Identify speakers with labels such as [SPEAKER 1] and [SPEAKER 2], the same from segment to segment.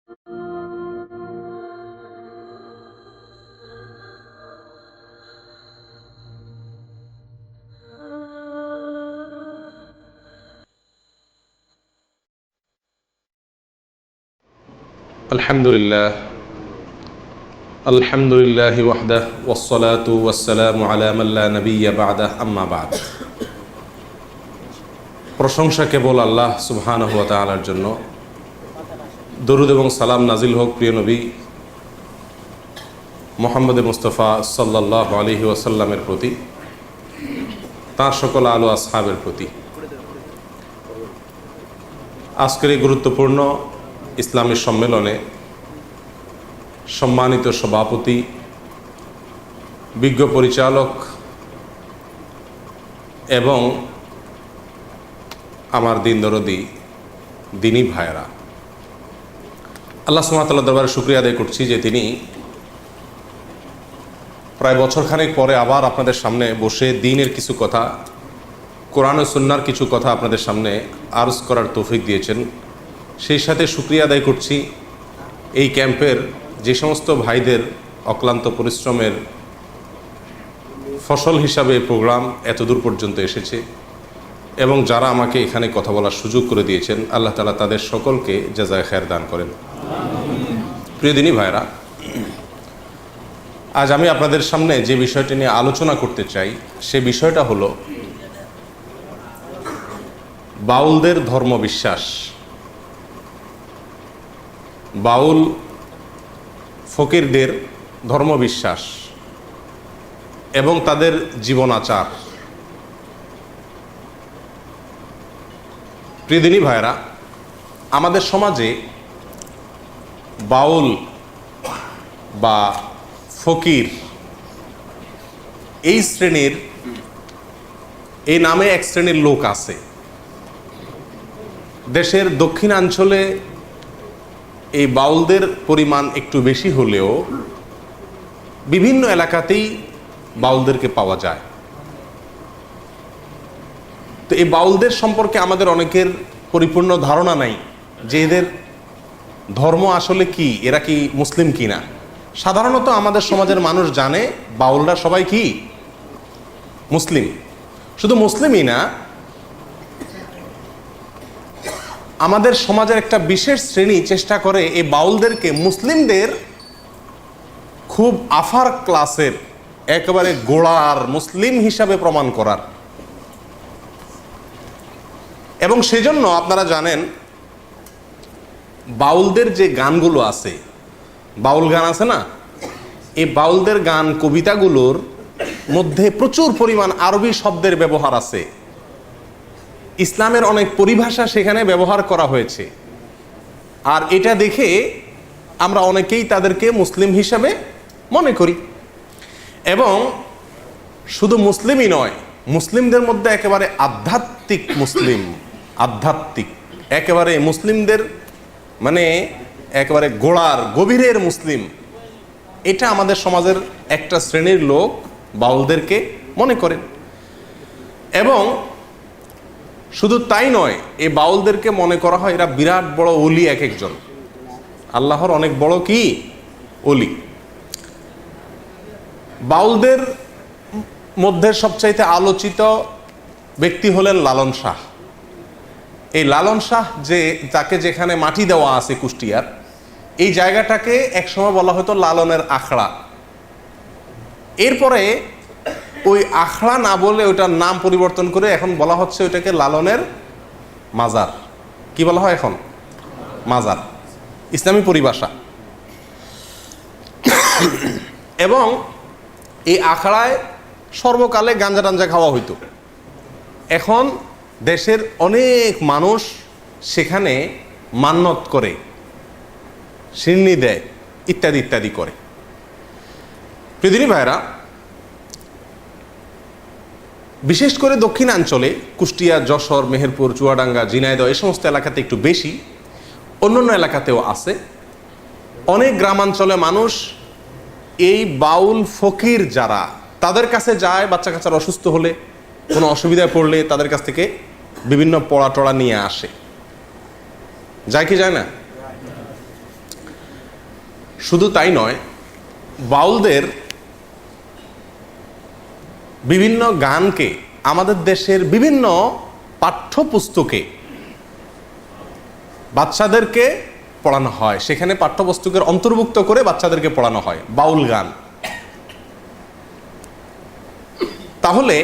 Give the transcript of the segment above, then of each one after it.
[SPEAKER 1] আলহামদুলিল্লাহ ওয়াহদাহু ওয়াসসালাতু ওয়াসসালামু আলা মান লা নাবিয়্যা বা'দাহু আম্মা বা'দ। প্রশংসা কেবল আল্লাহ সুবহানাহু ওয়া তাআলার জন্য। দরুদ এবং সালাম নাজিল হোক প্রিয় নবী মুহাম্মদ মুস্তাফা সাল্লাল্লাহু আলাইহি ওয়াসাল্লামের প্রতি, তাঁর সকল আলো আসহাবের প্রতি। আজকের এই গুরুত্বপূর্ণ ইসলামী সম্মেলনে সম্মানিত সভাপতি, বিজ্ঞ পরিচালক এবং আমার দিন দরদি দিনী ভাইয়েরা, আল্লাহ সুবহানাহু ওয়া তাআলার দরবারে শুকরিয়া আদায় করছি যে তিনি প্রায় বছরখানেক পরে আবার আপনাদের সামনে বসে দ্বীনের কিছু কথা, কোরআন ও সুন্নাহর কিছু কথা আপনাদের সামনে আরজ করার তৌফিক দিয়েছেন। সেই সাথে শুকরিয়া আদায় করছি এই ক্যাম্পের যে সমস্ত ভাইদের অক্লান্ত পরিশ্রমের ফসল হিসাবে প্রোগ্রাম এতদূর পর্যন্ত এসেছে এবং যারা আমাকে এখানে কথা বলার সুযোগ করে দিয়েছেন, আল্লাহ তাআলা তাদের সকলকে জাযায়ে খায়ের দান করেন। প্রিয় দিনী ভাইরা, আজ আমি আপনাদের সামনে যে বিষয়টি নিয়ে আলোচনা করতে চাই সে বিষয়টা হলো বাউলদের ধর্মবিশ্বাস, বাউল ফকিরদের ধর্মবিশ্বাস এবং তাদের জীবনাচার। প্রিয় দিনী ভাইরা, আমাদের সমাজে বাউল বা ফকির এই শ্রেণীর, এই নামে এক শ্রেণীর লোক আছে। দেশের দক্ষিণাঞ্চলে এই বাউলদের পরিমাণ একটু বেশি হলেও বিভিন্ন এলাকাতেই বাউলদেরকে পাওয়া যায়। তো এই বাউলদের সম্পর্কে আমাদের অনেকের পরিপূর্ণ ধারণা নাই যে এদের ধর্ম আসলে কি, এরা কি মুসলিম কি না। সাধারণত আমাদের সমাজের মানুষ জানে বাউলরা সবাই কি মুসলিম। শুধু মুসলিমই না, আমাদের সমাজের একটা বিশেষ শ্রেণী চেষ্টা করে এই বাউলদেরকে মুসলিমদের খুব আফার ক্লাসের, একেবারে গোড়ার মুসলিম হিসাবে প্রমাণ করার। এবং সেজন্য আপনারা জানেন বাউলদের যে গানগুলো আছে, বাউল গান আছে না, এই বাউলদের গান কবিতাগুলোর মধ্যে প্রচুর পরিমাণ আরবি শব্দের ব্যবহার আছে। ইসলামের অনেক পরিভাষা সেখানে ব্যবহার করা হয়েছে। আর এটা দেখে আমরা অনেকেই তাদেরকে মুসলিম হিসাবে মনে করি। এবং শুধু মুসলিমই নয়, মুসলিমদের মধ্যে একেবারে আধ্যাত্মিক মুসলিম, আধ্যাত্মিক একেবারে মুসলিমদের মানে একেবারে গোড়ার গভীরের মুসলিম, এটা আমাদের সমাজের একটা শ্রেণীর লোক বাউলদেরকে মনে করেন। এবং শুধু তাই নয়, এই বাউলদেরকে মনে করা হয় এরা বিরাট বড় ওলি, এক একজন আল্লাহর অনেক বড় কি ওলি। বাউলদের মধ্যে সবচাইতে আলোচিত ব্যক্তি হলেন লালন শাহ। এই লালন শাহ যে তাকে যেখানে মাটি দেওয়া আছে কুষ্টিয়ার, এই জায়গাটাকে একসময় বলা হতো লালনের আখড়া। এরপরে ওই আখড়া না বলে ওইটার নাম পরিবর্তন করে এখন বলা হচ্ছে ওইটাকে লালনের মাজার। কি বলা হয় এখন? মাজার, ইসলামী পরিভাষা। এবং এই আখড়ায় সর্বকালে গাঞ্জা টাঞ্জা খাওয়া হইতো। এখন দেশের অনেক মানুষ সেখানে মান্নত করে, সিন্নি দেয়, ইত্যাদি ইত্যাদি করে। প্রিয় ভাইরা, বিশেষ করে দক্ষিণাঞ্চলে কুষ্টিয়া, যশোর, মেহেরপুর, চুয়াডাঙ্গা, ঝিনাইদহ এই সমস্ত এলাকাতে একটু বেশি, অন্যান্য এলাকাতেও আছে। অনেক গ্রামাঞ্চলে মানুষ এই বাউল ফকির যারা, তাদের কাছে যায় বাচ্চা কাচ্চারা অসুস্থ হলে, কোনো অসুবিধায় পড়লে তাদের কাছ থেকে বিভিন্ন পড়া টড়া নিয়ে আসে। যায় কি যায় না? শুধু তাই নয়, বাউলদের বিভিন্ন গানকে আমাদের দেশের বিভিন্ন পাঠ্যপুস্তকে বাচ্চাদেরকে পড়ানো হয়, সেখানে পাঠ্যপুস্তকের অন্তর্ভুক্ত করে বাচ্চাদেরকে পড়ানো হয় বাউল গান। তাহলে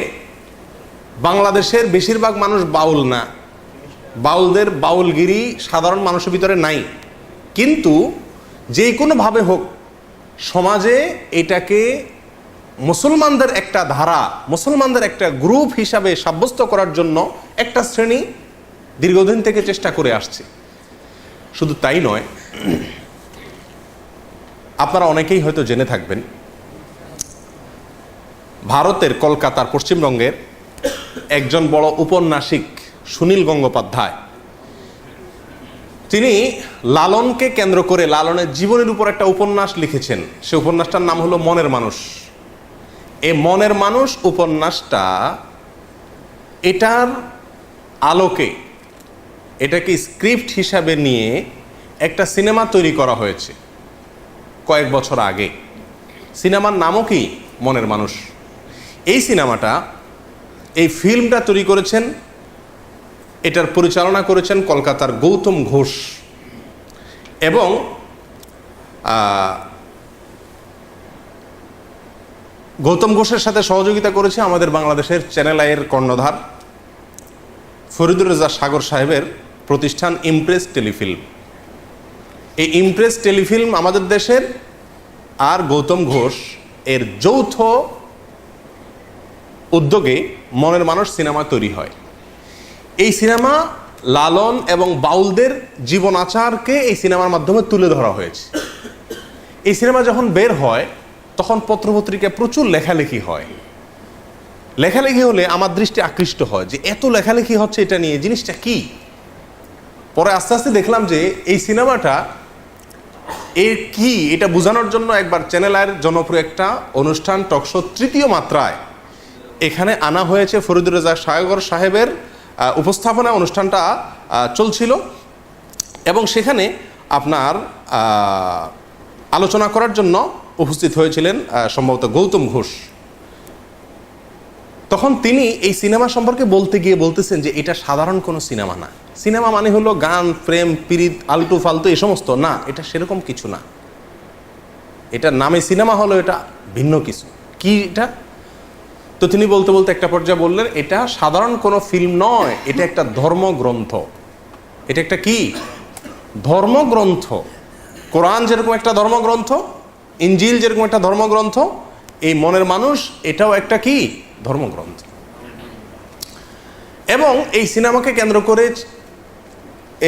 [SPEAKER 1] বাংলাদেশের বেশিরভাগ মানুষ বাউল না, বাউলদের বাউলগিরি সাধারণ মানুষের ভিতরে নাই, কিন্তু যে কোনোভাবে হোক সমাজে এটাকে মুসলমানদের একটা ধারা, মুসলমানদের একটা গ্রুপ হিসাবে সাব্যস্ত করার জন্য একটা শ্রেণী দীর্ঘদিন থেকে চেষ্টা করে আসছে। শুধু তাই নয়, আপনারা অনেকেই হয়তো জেনে থাকবেন, ভারতের কলকাতার পশ্চিমবঙ্গের একজন বড় উপন্যাসিক সুনীল গঙ্গোপাধ্যায়, তিনি লালনকে কেন্দ্র করে লালনের জীবনের উপর একটা উপন্যাস লিখেছেন। সে উপন্যাসটার নাম হলো মনের মানুষ। এই মনের মানুষ উপন্যাসটা, এটার আলোকে এটাকে স্ক্রিপ্ট হিসাবে নিয়ে একটা সিনেমা তৈরি করা হয়েছে কয়েক বছর আগে। সিনেমার নামও কি? মনের মানুষ। এই সিনেমাটা, এই ফিল্মটা তৈরি করেছেন, এটার পরিচালনা করেছেন কলকাতার গৌতম ঘোষ, এবং গৌতম ঘোষের সাথে সহযোগিতা করেছে আমাদের বাংলাদেশের চ্যানেল আইয়ের কর্ণধার ফরিদুর রেজা সাগর সাহেবের প্রতিষ্ঠান ইমপ্রেস টেলিফিল্ম। এই ইমপ্রেস টেলিফিল্ম আমাদের দেশের আর গৌতম ঘোষ এর যৌথ উদ্যোগে মনের মানুষ সিনেমা তৈরি হয়। এই সিনেমা লালন এবং বাউলদের জীবন আচারকে এই সিনেমার মাধ্যমে তুলে ধরা হয়েছে। এই সিনেমা যখন বের হয় তখন পত্রপত্রিকায় প্রচুর লেখালেখি হয়। লেখালেখি হলে আমার দৃষ্টি আকৃষ্ট হয় যে এত লেখালেখি হচ্ছে এটা নিয়ে, জিনিসটা কি। পরে আস্তে আস্তে দেখলাম যে এই সিনেমাটা এর কি, এটা বোঝানোর জন্য একবার চ্যানেল আইয়ের জনপ্রিয় একটা অনুষ্ঠান টকশো তৃতীয় মাত্রায় এখানে আনা হয়েছে। ফরিদুর রেজা সাগর সাহেবের উপস্থাপনা অনুষ্ঠানটা চলছিল, এবং সেখানে আপনার আলোচনা করার জন্য উপস্থিত হয়েছিলেন সম্ভবত গৌতম ঘোষ। তখন তিনি এই সিনেমা সম্পর্কে বলতে গিয়ে বলতেছেন যে এটা সাধারণ কোনো সিনেমা না। সিনেমা মানে হলো গান, প্রেম, পিরিত, আলতু ফালতু এই সমস্ত না, এটা সেরকম কিছু না। এটা নামে সিনেমা হলো, এটা ভিন্ন কিছু। কি এটা? তো তিনি বলতে বলতে একটা পর্যায়ে বললেন, এটা সাধারণ কোনো ফিল্ম নয়, এটা একটা ধর্মগ্রন্থ। এটা একটা কি? ধর্মগ্রন্থ। কোরআন যেরকম একটা ধর্মগ্রন্থ, ইনজিল যেরকম একটা ধর্মগ্রন্থ, এই মনের মানুষ এটাও একটা কি? ধর্মগ্রন্থ। এবং এই সিনেমাকে কেন্দ্র করে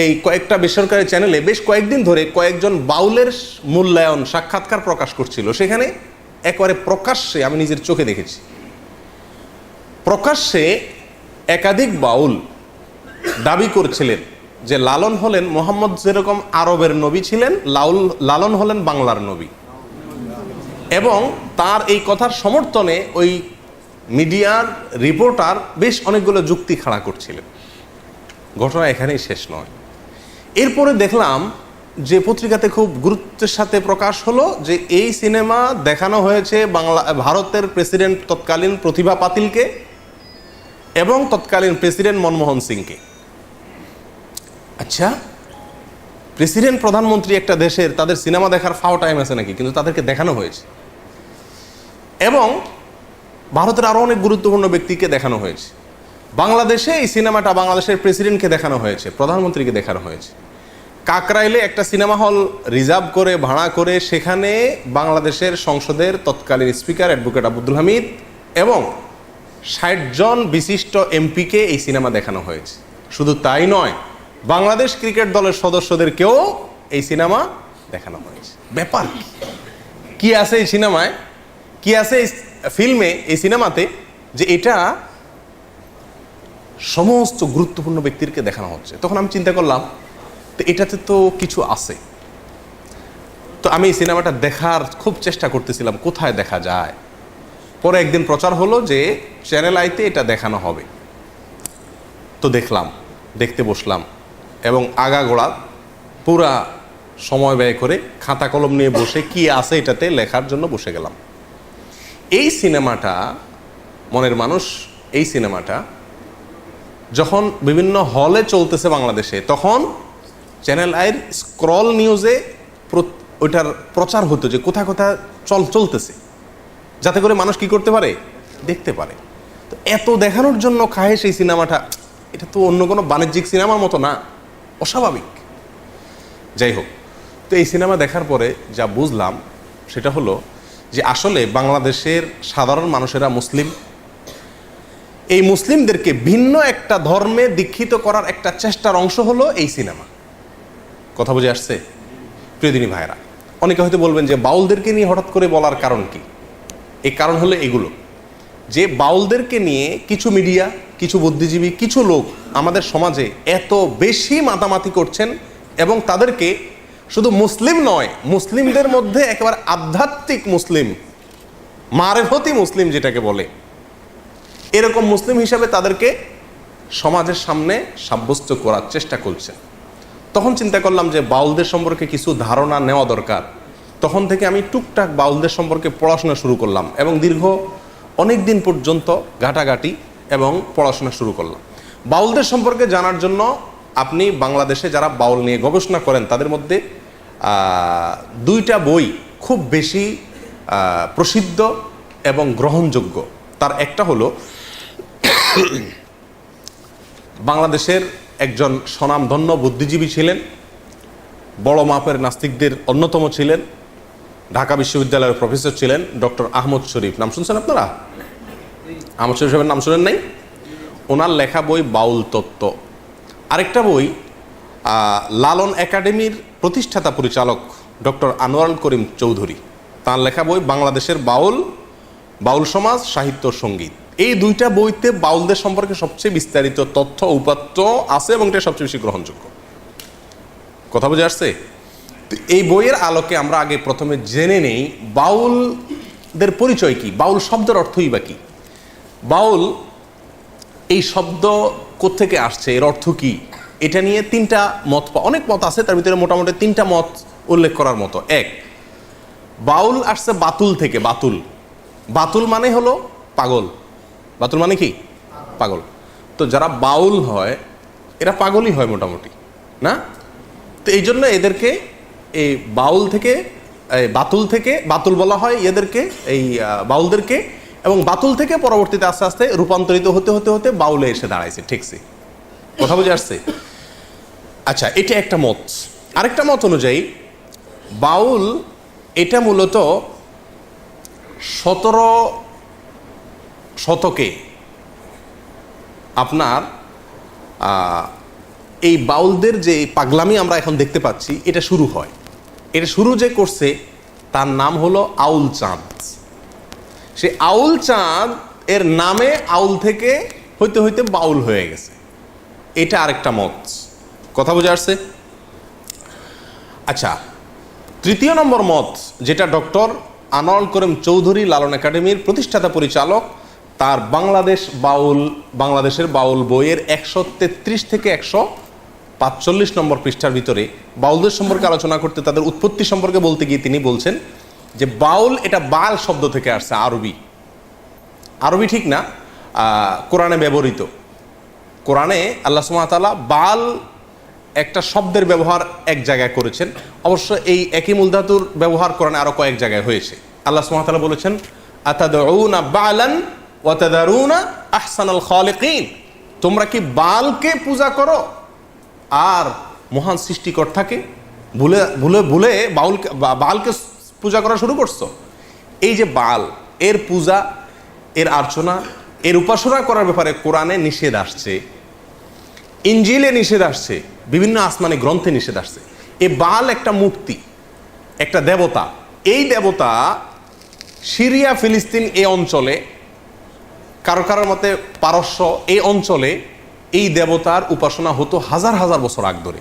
[SPEAKER 1] এই কয়েকটা বেসরকারি চ্যানেলে বেশ কয়েকদিন ধরে কয়েকজন বাউলের মূল্যায়ন সাক্ষাৎকার প্রকাশ করছিল। সেখানে একেবারে প্রকাশ্যে, আমি নিজের চোখে দেখেছি, প্রকাশ্যে একাধিক বাউল দাবি করছিলেন যে লালন হলেন মোহাম্মদ যেরকম আরবের নবী ছিলেন, লালন হলেন বাংলার নবী। এবং তার এই কথার সমর্থনে ওই মিডিয়ার রিপোর্টার বেশ অনেকগুলো যুক্তি খাড়া করছিলেন। ঘটনা এখানেই শেষ নয়। এরপরে দেখলাম যে পত্রিকাতে খুব গুরুত্বের সাথে প্রকাশ হলো যে এই সিনেমা দেখানো হয়েছে ভারতের প্রেসিডেন্ট তৎকালীন প্রতিভা পাতিলকে এবং তৎকালীন প্রেসিডেন্ট মনমোহন সিংকে। আচ্ছা, প্রেসিডেন্ট প্রধানমন্ত্রী একটা দেশের, তাদের সিনেমা দেখার ফাও টাইম আছে নাকি? কিন্তু তাদেরকে দেখানো হয়েছে। এবং ভারতের আরও অনেক গুরুত্বপূর্ণ ব্যক্তিকে দেখানো হয়েছে। বাংলাদেশে এই সিনেমাটা বাংলাদেশের প্রেসিডেন্টকে দেখানো হয়েছে, প্রধানমন্ত্রীকে দেখানো হয়েছে। কাকরাইলে একটা সিনেমা হল রিজার্ভ করে, ভাড়া করে, সেখানে বাংলাদেশের সংসদের তৎকালীন স্পিকার অ্যাডভোকেট আব্দুল হামিদ এবং ৬০ জন বিশিষ্ট এমপিকে এই সিনেমা দেখানো হয়েছে। শুধু তাই নয়, বাংলাদেশ ক্রিকেট দলের সদস্যদেরকেও এই সিনেমা দেখানো হয়েছে। ব্যাপার কি আছে এই সিনেমায়, কি আছে এই ফিল্মে, এই সিনেমাতে, যে এটা সমস্ত গুরুত্বপূর্ণ ব্যক্তিকে দেখানো হচ্ছে। তখন আমি চিন্তা করলাম, তো এটাতে তো কিছু আছে। তো আমি এই সিনেমাটা দেখার খুব চেষ্টা করতেছিলাম, কোথায় দেখা যায়। পরে একদিন প্রচার হলো যে চ্যানেল আইতে এটা দেখানো হবে। তো দেখলাম, দেখতে বসলাম, এবং আগাগোড়া পুরা সময় ব্যয় করে খাতা কলম নিয়ে বসে কি আছে এটাতে লেখার জন্য বসে গেলাম। এই সিনেমাটা, মনের মানুষ, এই সিনেমাটা যখন বিভিন্ন হলে চলতেছে বাংলাদেশে, তখন চ্যানেল আইয়ের স্ক্রল নিউজে ওইটার প্রচার হতো যে কোথায় কোথায় চলতেছে, যাতে করে মানুষ কি করতে পারে, দেখতে পারে। তো এত দেখানোর জন্য খায় সেই সিনেমাটা, এটা তো অন্য কোনো বাণিজ্যিক সিনেমার মতো না, অস্বাভাবিক। যাই হোক, তো এই সিনেমা দেখার পরে যা বুঝলাম সেটা হলো যে আসলে বাংলাদেশের সাধারণ মানুষেরা মুসলিম, এই মুসলিমদেরকে ভিন্ন একটা ধর্মে দীক্ষিত করার একটা চেষ্টার অংশ হলো এই সিনেমা। কথা বুঝে আসছে প্রিয়দিনী ভাইরা? অনেকে হয়তো বলবেন যে বাউলদেরকে নিয়ে হঠাৎ করে বলার কারণ কি? এই কারণ হলো এগুলো, যে বাউলদেরকে নিয়ে কিছু মিডিয়া, কিছু বুদ্ধিজীবী, কিছু লোক আমাদের সমাজে এত বেশি মাতামাতি করছেন, এবং তাদেরকে শুধু মুসলিম নয়, মুসলিমদের মধ্যে একেবারে আধ্যাত্মিক মুসলিম, মারেফতি মুসলিম যেটাকে বলে, এরকম মুসলিম হিসাবে তাদেরকে সমাজের সামনে সাব্যস্ত করার চেষ্টা করছেন। তখন চিন্তা করলাম যে বাউলদের সম্পর্কে কিছু ধারণা নেওয়া দরকার। তখন থেকে আমি টুকটাক বাউলদের সম্পর্কে পড়াশোনা শুরু করলাম, এবং দীর্ঘ অনেক দিন পর্যন্ত ঘাটাঘাটি এবং পড়াশোনা শুরু করলাম। বাউলদের সম্পর্কে জানার জন্য আপনি বাংলাদেশে যারা বাউল নিয়ে গবেষণা করেন তাদের মধ্যে দুইটা বই খুব বেশি প্রসিদ্ধ এবং গ্রহণযোগ্য। তার একটা হলো বাংলাদেশের একজন স্বনামধন্য বুদ্ধিজীবী ছিলেন, বড় মাপের নাস্তিকদের অন্যতম ছিলেন, ঢাকা বিশ্ববিদ্যালয়ের প্রফেসর ছিলেন ডক্টর আহমদ শরীফ। নাম শুনছেন আপনারা? আহমদ শরীফ সাহেবের নাম শুনেন নাই? ওনার লেখা বই বাউল তত্ত্ব। আরেকটা বই লালন একাডেমির প্রতিষ্ঠাতা পরিচালক ডক্টর আনোয়ারুল করিম চৌধুরী, তার লেখা বই বাংলাদেশের বাউল, বাউল সমাজ, সাহিত্য, সঙ্গীত। এই দুইটা বইতে বাউলদের সম্পর্কে সবচেয়ে বিস্তারিত তথ্য উপাত্ত আছে, এবং এটা সবচেয়ে বেশি গ্রহণযোগ্য। কথা বুঝে আসছে? তো এই বইয়ের আলোকে আমরা আগে প্রথমে জেনে নেই বাউলদের পরিচয় কি, বাউল শব্দের অর্থই বা কি, বাউল এই শব্দ কোত্থেকে আসছে, এর অর্থ কি, এটা নিয়ে তিনটা মত, অনেক মত আছে, তার ভিতরে মোটামুটি তিনটা মত উল্লেখ করার মতো। এক, বাউল আসছে বাতুল থেকে। বাতুল, বাতুল মানে হলো পাগল। বাতুল মানে কি? পাগল। তো যারা বাউল হয় এরা পাগলই হয় মোটামুটি, না? তো এই জন্য এদেরকে এই বাউল থেকে, বাতুল থেকে, বাতুল বলা হয় এদেরকে, এই বাউলদেরকে, এবং বাতুল থেকে পরবর্তীতে আস্তে আস্তে রূপান্তরিত হতে হতে হতে বাউলে এসে দাঁড়াইছে। ঠিকছে? কথা বুঝে আসছে? আচ্ছা, এটা একটা মত। আরেকটা মত অনুযায়ী বাউল এটা মূলত 17 শতকে আপনার এই বাউলদের যে পাগলামি আমরা এখন দেখতে পাচ্ছি এটা শুরু হয়। এটা শুরু যে করছে তার নাম হলো আউল চাঁদ। সে আউল চাঁদ এর নামে আউল থেকে হইতে হইতে বাউল হয়ে গেছে। এটা আরেকটা মত। কথা বুঝে আসছে? আচ্ছা, তৃতীয় নম্বর মত, যেটা ডক্টর আনোয়ারুল করিম চৌধুরী লালন একাডেমির প্রতিষ্ঠাতা পরিচালক, তার বাংলাদেশের বাউল বইয়ের 133 থেকে 145 নম্বর পৃষ্ঠার ভিতরে বাউলদের সম্পর্কে আলোচনা করতে, তাদের উৎপত্তি সম্পর্কে বলতে গিয়ে তিনি বলছেন যে বাউল এটা বাল শব্দ থেকে আসছে। আরবি ঠিক না, কোরআনে ব্যবহৃত। কোরআনে আল্লাহ সুবহানাহু ওয়া তাআলা বাল একটা শব্দের ব্যবহার এক জায়গায় করেছেন। অবশ্য এই একই মূল ধাতুর ব্যবহার কোরআনে আরো কয়েক জায়গায় হয়েছে। আল্লাহ সুবহানাহু ওয়া তাআলা বলেছেন, আতাদউনা বালান ওয়া তাদারুনা আহসানাল খালিকিন, তোমরা কি বালকে পূজা করো আর মহান সৃষ্টিকর্তাকে ভুলে ভুলে ভুলে বালকে পূজা করা শুরু করছো। এই যে বাল, এর পূজা, এর আর্চনা, এর উপাসনা করার ব্যাপারে কোরআনে নিষেধ আসছে, ইনজিলে নিষেধ আসছে, বিভিন্ন আসমানি গ্রন্থে নিষেধ আসছে। এ বাল একটা মূর্তি, একটা দেবতা। এই দেবতা সিরিয়া, ফিলিস্তিন এই অঞ্চলে, কারো মতে পারস্য এই অঞ্চলে এই দেবতার উপাসনা হতো হাজার হাজার বছর আগ ধরে,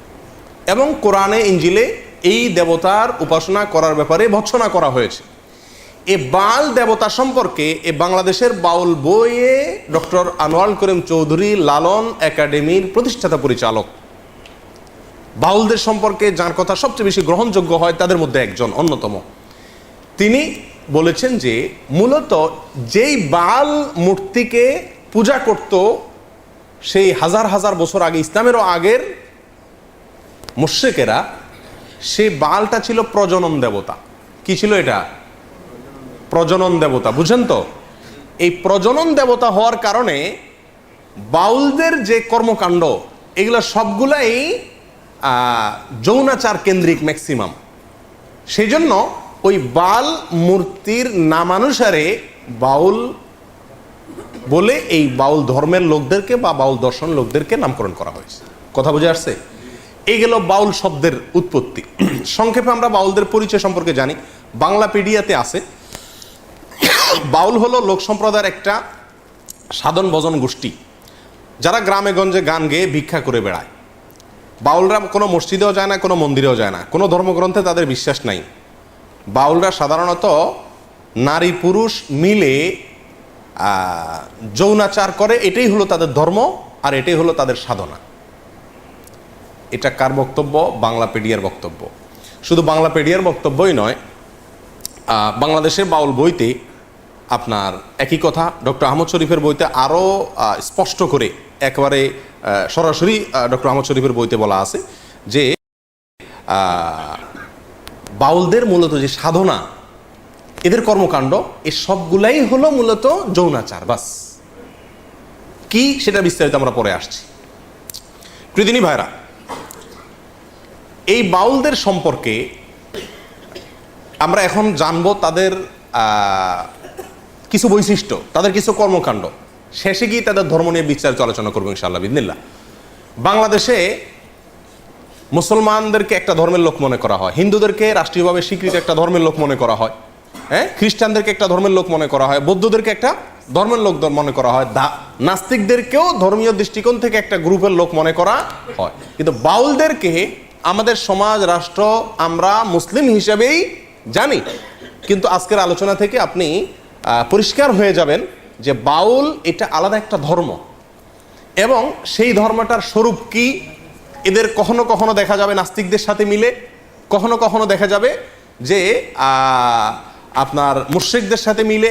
[SPEAKER 1] এবং কোরআনে ইনজিলে এই দেবতার উপাসনা করার ব্যাপারে ভৎসনা করা হয়েছে। এ বাল দেবতা সম্পর্কে এ বাংলাদেশের বাউল বইয়ে ডক্টর আনোয়ারুল করিম চৌধুরী লালন একাডেমির প্রতিষ্ঠাতা পরিচালক বাউলদের সম্পর্কে যার কথা সবচেয়ে বেশি গ্রহণযোগ্য হয় তাদের মধ্যে একজন অন্যতম। তিনি বলেছেন যে মূলত যেই বাল মূর্তিকে পূজা করত সেই হাজার হাজার বছর আগে, ইসলামেরও আগের মুশরিকেরা, সেই বালটা ছিল প্রজনন দেবতা। কি ছিল এটা? প্রজনন দেবতা। বুঝেন তো? এই প্রজনন দেবতা হওয়ার কারণে বাউলদের যে কর্মকাণ্ড এগুলো সবগুলাই যৌনাচার কেন্দ্রিক ম্যাক্সিমাম। সেই জন্য ওই বাল মূর্তির নামানুসারে বাউল বলে এই বাউল ধর্মের লোকদেরকে বা বাউল দর্শন লোকদেরকে নামকরণ করা হয়েছে। কথা বুঝে আসছে? এই গেল বাউল শব্দের উৎপত্তি। সংক্ষেপে আমরা বাউলদের পরিচয় সম্পর্কে জানি। বাংলাপিডিয়াতে আছে, বাউল হলো লোক সম্প্রদায়ের একটা সাধন ভজন গোষ্ঠী যারা গ্রামে গঞ্জে গান গেয়ে ভিক্ষা করে বেড়ায়। বাউলরা কোনো মসজিদেও যায় না, কোনো মন্দিরেও যায় না, কোনো ধর্মগ্রন্থে তাদের বিশ্বাস নাই। বাউলরা সাধারণত নারী পুরুষ মিলে যৌনাচার করে, এটাই হলো তাদের ধর্ম আর এটাই হলো তাদের সাধনা। এটা কার বক্তব্য? বাংলাপিডিয়ার বক্তব্য। শুধু বাংলাপিডিয়ার বক্তব্যই নয়, বাংলাদেশের বাউল বইতে আপনার একই কথা ডক্টর আহমদ শরীফের বইতে আরও স্পষ্ট করে একেবারে সরাসরি ডক্টর আহমদ শরীফের বইতে বলা আছে যে বাউলদের মূলত যে সাধনা, এদের কর্মকাণ্ড, এ সবগুলাই হলো মূলত যৌনাচার। বাস কি সেটা বিস্তারিত আমরা পরে আসছি। প্রীতিনী ভাইরা, এই বাউলদের সম্পর্কে আমরা এখন জানবো তাদের কিছু বৈশিষ্ট্য, তাদের কিছু কর্মকাণ্ড। শেষে গিয়ে তাদের ধর্ম নিয়ে বিস্তারিত আলোচনা করবো ইনশাআল্লাহ বিদিনিল্লাহ। বাংলাদেশে মুসলমানদেরকে একটা ধর্মের লোক মনে করা হয়, হিন্দুদেরকে রাষ্ট্রীয়ভাবে স্বীকৃত একটা ধর্মের লোক মনে করা হয়, হ্যাঁ, খ্রিস্টানদেরকে একটা ধর্মের লোক মনে করা হয়, বৌদ্ধদেরকে একটা ধর্মের লোক মনে করা হয়, নাস্তিকদেরকেও ধর্মীয় দৃষ্টিকোণ থেকে একটা গ্রুপের লোক মনে করা হয়। কিন্তু বাউলদেরকে আমাদের সমাজ রাষ্ট্র আমরা মুসলিম হিসেবেই জানি। কিন্তু আজকের আলোচনা থেকে আপনি পরিষ্কার হয়ে যাবেন যে বাউল এটা আলাদা একটা ধর্ম এবং সেই ধর্মটার স্বরূপ কি। এদের কখনো কখনো দেখা যাবে নাস্তিকদের সাথে মিলে, কখনো কখনো দেখা যাবে যে আপনার মুশরিকদের সাথে মিলে,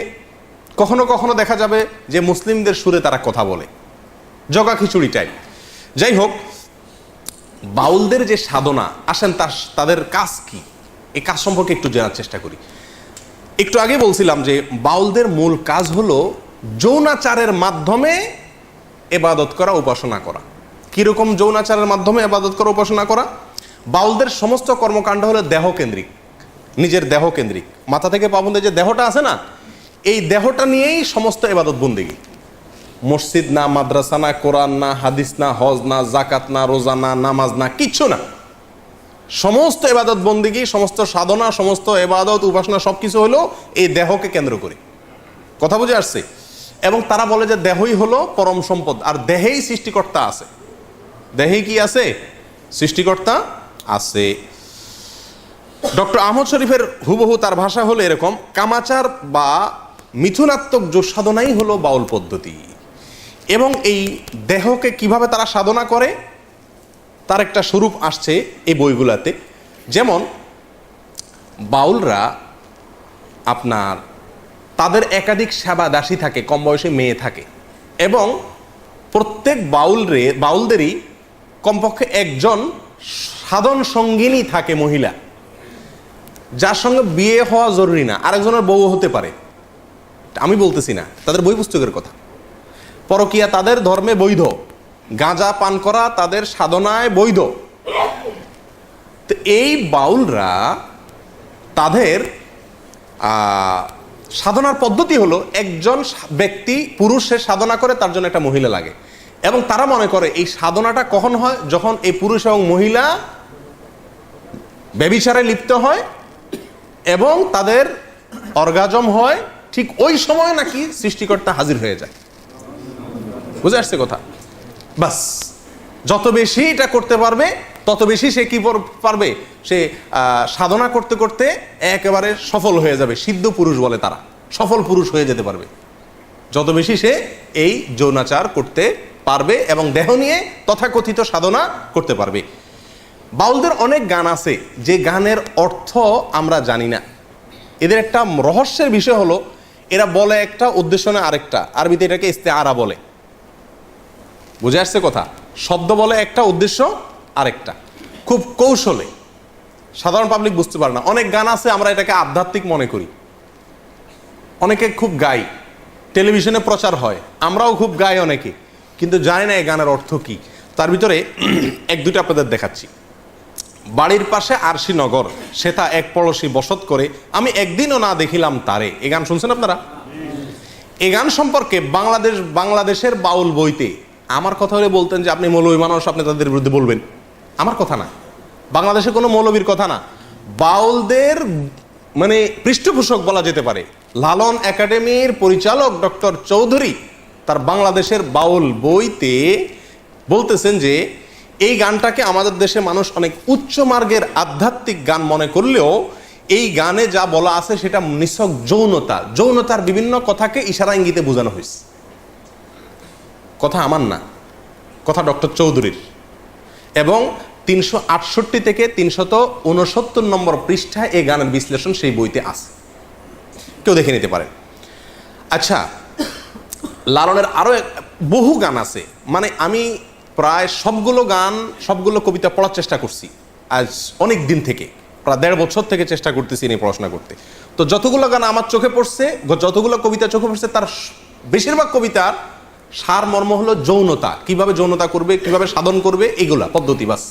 [SPEAKER 1] কখনো কখনো দেখা যাবে যে মুসলিমদের সুরে তারা কথা বলে, জগা খিচুড়ি টাইপ। যাই হোক, বাউলদের যে সাধনা, আসেন তাদের কাজ কি, এই কাজ সম্পর্কে একটু জানার চেষ্টা করি। একটু আগে বলছিলাম যে বাউলদের মূল কাজ হলো যৌনাচারের মাধ্যমে ইবাদত করা, উপাসনা করা। কিরকম যৌনাচারের মাধ্যমে ইবাদত করা, উপাসনা করা? বাউলদের সমস্ত কর্মকাণ্ড হলো দেহকেন্দ্রিক, নিজের দেহকেন্দ্রিক। মাথা থেকে পা পর্যন্ত যে দেহটা আছে না, এই দেহটা নিয়েই সমস্ত ইবাদত বন্দেগী। মসজিদ না, মাদ্রাসা না, কোরআন না, হাদিস না, হজ না, জাকাত না, রোজা না, নামাজ না, কিচ্ছু না। সমস্ত ইবাদত বন্দেগী, সমস্ত সাধনা, সমস্ত ইবাদত উপাসনা সবকিছু হলো এই দেহকে কেন্দ্র করে। কথা বুঝে আসছে? এবং তারা বলে যে দেহই হলো পরম সম্পদ, আর দেহেই সৃষ্টিকর্তা আছে। দেহেই কি আছে? সৃষ্টিকর্তা আছে। ডক্টর আহমদ শরীফের হুবহু তার ভাষা হলো এরকম, কামাচার বা মিথুনাত্মক যোগ সাধনাই হলো বাউল পদ্ধতি। এবং এই দেহকে কিভাবে তারা সাধনা করে তার একটা স্বরূপ আসছে এই বইগুলাতে। যেমন বাউলরা আপনার তাদের একাধিক সেবা দাসী থাকে, কম বয়সে মেয়ে থাকে, এবং প্রত্যেক বাউলদেরই কমপক্ষে একজন সাধন সঙ্গিনী থাকে, মহিলা, যার সঙ্গে বিয়ে হওয়া জরুরি না, আরেকজনের বউ হতে পারে। আমি বলতেছি না, তাদের বই পুস্তকের কথা। পরকীয়া তাদের ধর্মে বৈধ, গাঁজা পান করা তাদের সাধনায় বৈধ। তো এই বাউলরা তাদের সাধনার পদ্ধতি হলো, একজন ব্যক্তি পুরুষের সাধনা করে, তার জন্য একটা মহিলা লাগে, এবং তারা মনে করে এই সাধনাটা কখন হয়? যখন এই পুরুষ এবং মহিলা ব্যভিচারে লিপ্ত হয় এবং তাদের অর্গাজম হয়, ঠিক ওই সময় নাকি সৃষ্টিকর্তা হাজির হয়ে যায়। বুঝে আসছে কথা? বাস, যত বেশি এটা করতে পারবে তত বেশি সে কি পারবে, সে সাধনা করতে করতে একেবারে সফল হয়ে যাবে। সিদ্ধ পুরুষ বলে তারা, সফল পুরুষ হয়ে যেতে পারবে যত বেশি সে এই যৌনাচার করতে পারবে এবং দেহ নিয়ে তথাকথিত সাধনা করতে পারবে। বাউলদের অনেক গান আছে যে গানের অর্থ আমরা জানি না। এদের একটা রহস্যের বিষয় হলো এরা বলে একটা, উদ্দেশ্য না আরেকটা। আরবিতে এটাকে ইস্তেআরা বলে। বুঝে আসছে কথা? শব্দ বলে একটা, উদ্দেশ্য আরেকটা, খুব কৌশলে। সাধারণ পাবলিক বুঝতে পারে না। অনেক গান আছে আমরা এটাকে আধ্যাত্মিক মনে করি, অনেকে খুব গাই, টেলিভিশনে প্রচার হয়, আমরাও খুব গাই অনেকে, কিন্তু জানি না এই গানের অর্থ কি। তার ভিতরে এক দুটো আপনাদের দেখাচ্ছি। বাড়ির পাশে আরশিনগর, সেথা এক পড়শি বসত করে, আমি একদিনও না দেখিলাম তারে। এই গান শুনছেন আপনারা? এই গান সম্পর্কে বাংলাদেশের বাউল বইতে, আমার কথা হলে বলতেন যে আপনি মৌলবী মানুষ, আপনি তাদের বিরুদ্ধে বলবেন, আমার কথা না, বাংলাদেশে কোনো মৌলবীর কথা না, বাউলদের মানে পৃষ্ঠপোষক বলা যেতে পারে লালন একাডেমির পরিচালক ডক্টর চৌধুরী তার বাংলাদেশের বাউল বইতে বলতেছেন যে এই গানটাকে আমাদের দেশে মানুষ অনেক উচ্চ মার্গের আধ্যাত্মিক গান মনে করলেও এই গানে যা বলা আছে সেটা নিছক যৌনতার বিভিন্ন কথাকে ইশারা ইঙ্গিতে বোঝানো হয়েছে। কথা আমার না, কথা ডক্টর চৌধুরীর। এবং 368 থেকে 369 নম্বর পৃষ্ঠায় এই গানের বিশ্লেষণ সেই বইতে আছে, কেউ দেখে নিতে পারেন। আচ্ছা, লালনের আরো বহু গান আছে, মানে আমি প্রায় সবগুলো কবিতা পড়ার চেষ্টা করছি আজ অনেক দিন থেকে, প্রায় 1.5 বছর থেকে চেষ্টা করতেছি নিয়ে পড়াশোনা করতে। তো যতগুলো গান আমার চোখে পড়ছে, যতগুলো কবিতা চোখে পড়ছে, তার বেশিরভাগ কবিতার সার মর্ম হলো যৌনতা, কিভাবে যৌনতা করবে, কিভাবে সাধন করবে, এগুলা পদ্ধতি বাস।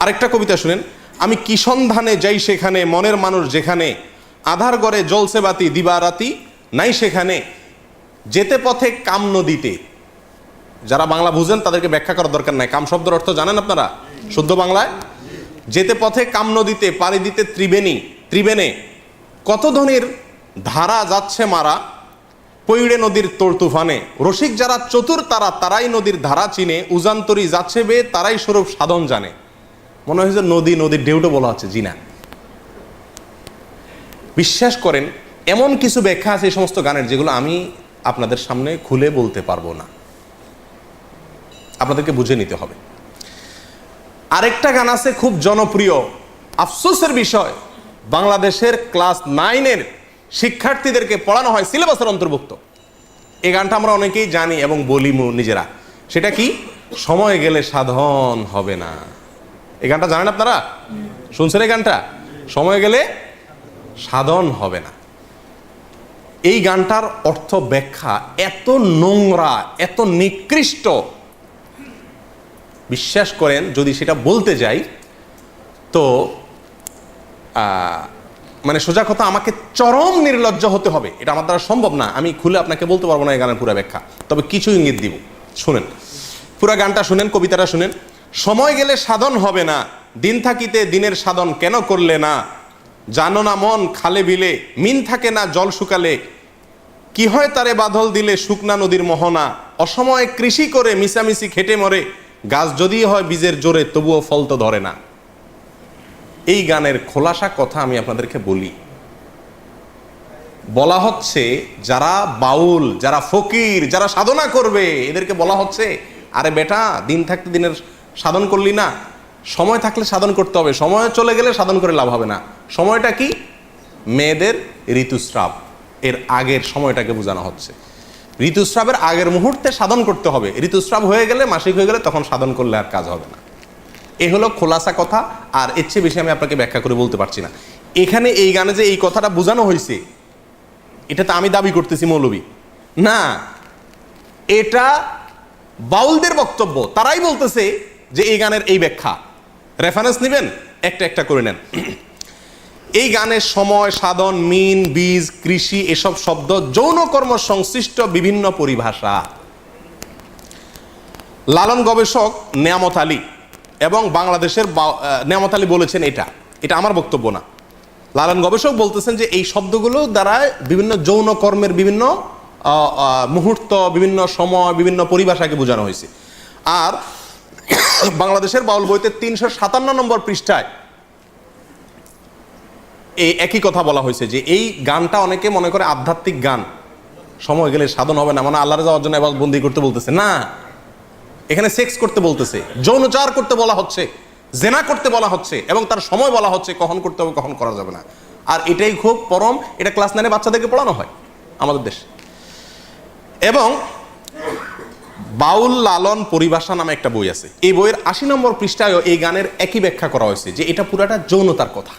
[SPEAKER 1] আরেকটা কবিতা শুনেন, আমি কি সন্ধানে যাই সেখানে, মনের মানুষ যেখানে, আধার গড়ে জ্বলছে বাতি দিবারাতি নাই সেখানে, যেতে পথে কাম নদীতে। যারা বাংলা বুঝেন তাদেরকে ব্যাখ্যা করার দরকার নাই, কাম শব্দের অর্থ জানেন আপনারা শুদ্ধ বাংলায়? যেতে পথে কাম নদীতে, পাড়ি দিতে ত্রিবেণে, কত ধনির ধারা যাচ্ছে মারা, পৈড়ে নদীর তোর তুফানে, রসিক যারা চতুর তারাই নদীর ধারা চিনে, উজান্তরি যাচ্ছে বে তারাই স্বরূপ সাধন জানে। মনে হয় যে নদীর ঢেউটা বলা হচ্ছে, জি না। বিশ্বাস করেন এমন কিছু ব্যাখ্যা আছে এই সমস্ত গানের যেগুলো আমি আপনাদের সামনে খুলে বলতে পারবো না, আপনাদেরকে বুঝে নিতে হবে। আরেকটা গান আছে খুব জনপ্রিয়, আফসোসের বিষয়, বাংলাদেশের ক্লাস 9-এর শিক্ষার্থীদেরকে পড়ানো হয়, সিলেবাসের অন্তর্ভুক্ত। এই গানটা আমরা অনেকেই জানি এবং বলি নিজেরা। সেটা কি? সময় গেলে সাধন হবে না। এই গানটা জানেন আপনারা? শুনছেন এই গানটা? সময় গেলে সাধন হবে না। এই গানটার অর্থ ব্যাখ্যা এত নোংরা, এত নিকৃষ্ট, বিশ্বাস করেন যদি সেটা বলতে যাই তো মানে সোজা কথা আমাকে চরম নির্লজ্জ হতে হবে, এটা আমার দ্বারা সম্ভব না। আমি খুলে আপনাকে বলতে পারবো না এই গানের পুরো ব্যাখ্যা, তবে কিছু ইঙ্গিত দিব। শুনেন পুরো গানটা, শুনেন কবিতাটা শুনেন। সময় গেলে সাধন হবে না, দিন থাকিতে দিনের সাধন কেন করলে না, জানো না মন খালে বিলে মিন থাকে না জল শুকালে, কি হয় তারে বাদল দিলে শুকনা নদীর মোহনা, অসময়ে কৃষি করে মিশামিশি খেটে মরে, গাছ যদি হয় বীজের জোরে তবুও ফল তো ধরে না। এই গানের খোলাসা কথা আমি আপনাদেরকে বলি। বলা হচ্ছে যারা বাউল, যারা ফকির, যারা সাধনা করবে, এদেরকে বলা হচ্ছে আরে বেটা, দিন থাকতে দিনের সাধন করলি না, সময় থাকলে সাধন করতে হবে, সময় চলে গেলে সাধন করে লাভ হবে না। সময়টা কি? মেয়েদের ঋতুস্রাব, এর আগের সময়টাকে বোঝানো হচ্ছে। ঋতুস্রাবের আগের মুহূর্তে সাধন করতে হবে, ঋতুস্রাব হয়ে গেলে, মাসিক হয়ে গেলে তখন সাধন করলে আর কাজ হবে না। এই হলো খোলাসা কথা, আর এর চেয়ে বেশি আমি আপনাকে ব্যাখ্যা করে বলতে পারছি না। এখানে এই গানে যে এই কথাটা বোঝানো হয়েছে, এটা তো আমি দাবি করতেছি মৌলবী না, এটা বাউলদের বক্তব্য, তারাই বলতেছে যে এই গানের এই ব্যাখ্যা। রেফারেন্স নেবেন, একটা একটা করে নেন। এই গানের সময়, সাধন, মিন, বীজ, কৃষি এসব শব্দ যৌন কর্ম সংশ্লিষ্ট বিভিন্ন পরিভাষা। লালন গবেষক নেয়ামত আলী এবং বাংলাদেশের নেয়ামত আলী বলেছেন, এটা আমার বক্তব্য না, লালন গবেষক বলতেছেন যে এই শব্দগুলো দ্বারা বিভিন্ন যৌন কর্মের বিভিন্ন মুহূর্ত, বিভিন্ন সময়, বিভিন্ন পরিভাষাকে বোঝানো হয়েছে। আর বাংলাদেশের বাউল বইতে 357 নম্বর পৃষ্ঠায় এই একই কথা বলা হয়েছে যে এই গানটা অনেকে মনে করে আধ্যাত্মিক গান, সময় গেলে সাধন হবে না, মানে আল্লাহর যাওয়ার জন্য এবার বন্দি করতে বলতেছে না, এখানে সেক্স করতে বলতেছে, যৌনচার করতে বলা হচ্ছে, জেনা করতে বলা হচ্ছে এবং তার সময় বলা হচ্ছে কখন করতে হবে কখন করা যাবে না। আর এটাই খুব পরম, এটা ক্লাস 9 বাচ্চাদেরকে পড়ানো হয় আমাদের দেশে। এবং বাউল লালন পরিভাষা নামে একটা বই আছে, এই বইয়ের 80 নম্বর পৃষ্ঠায়ও এই গানের একই ব্যাখ্যা করা হয়েছে যে এটা পুরাটা যৌনতার কথা,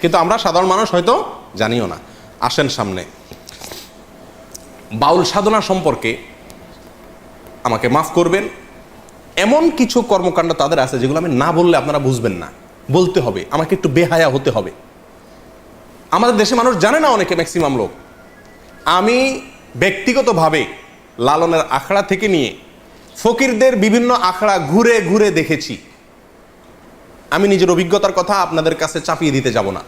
[SPEAKER 1] কিন্তু আমরা সাধারণ মানুষ হয়তো জানিও না। আসেন সামনে। বাউল সাধনা সম্পর্কে আমাকে মাফ করবেন, এমন কিছু কর্মকাণ্ড তাদের আছে যেগুলো আমি না বললে আপনারা বুঝবেন না, বলতে হবে, আমাকে একটু বেহায়া হতে হবে। আমাদের দেশে মানুষ জানে না, অনেকে ম্যাক্সিমাম লোক। আমি ব্যক্তিগতভাবে লালনের আখড়া থেকে নিয়ে ফকিরদের বিভিন্ন আখড়া ঘুরে ঘুরে দেখেছি। আমি নিজের অভিজ্ঞতার কথা আপনাদের কাছে চাপিয়ে দিতে যাব না,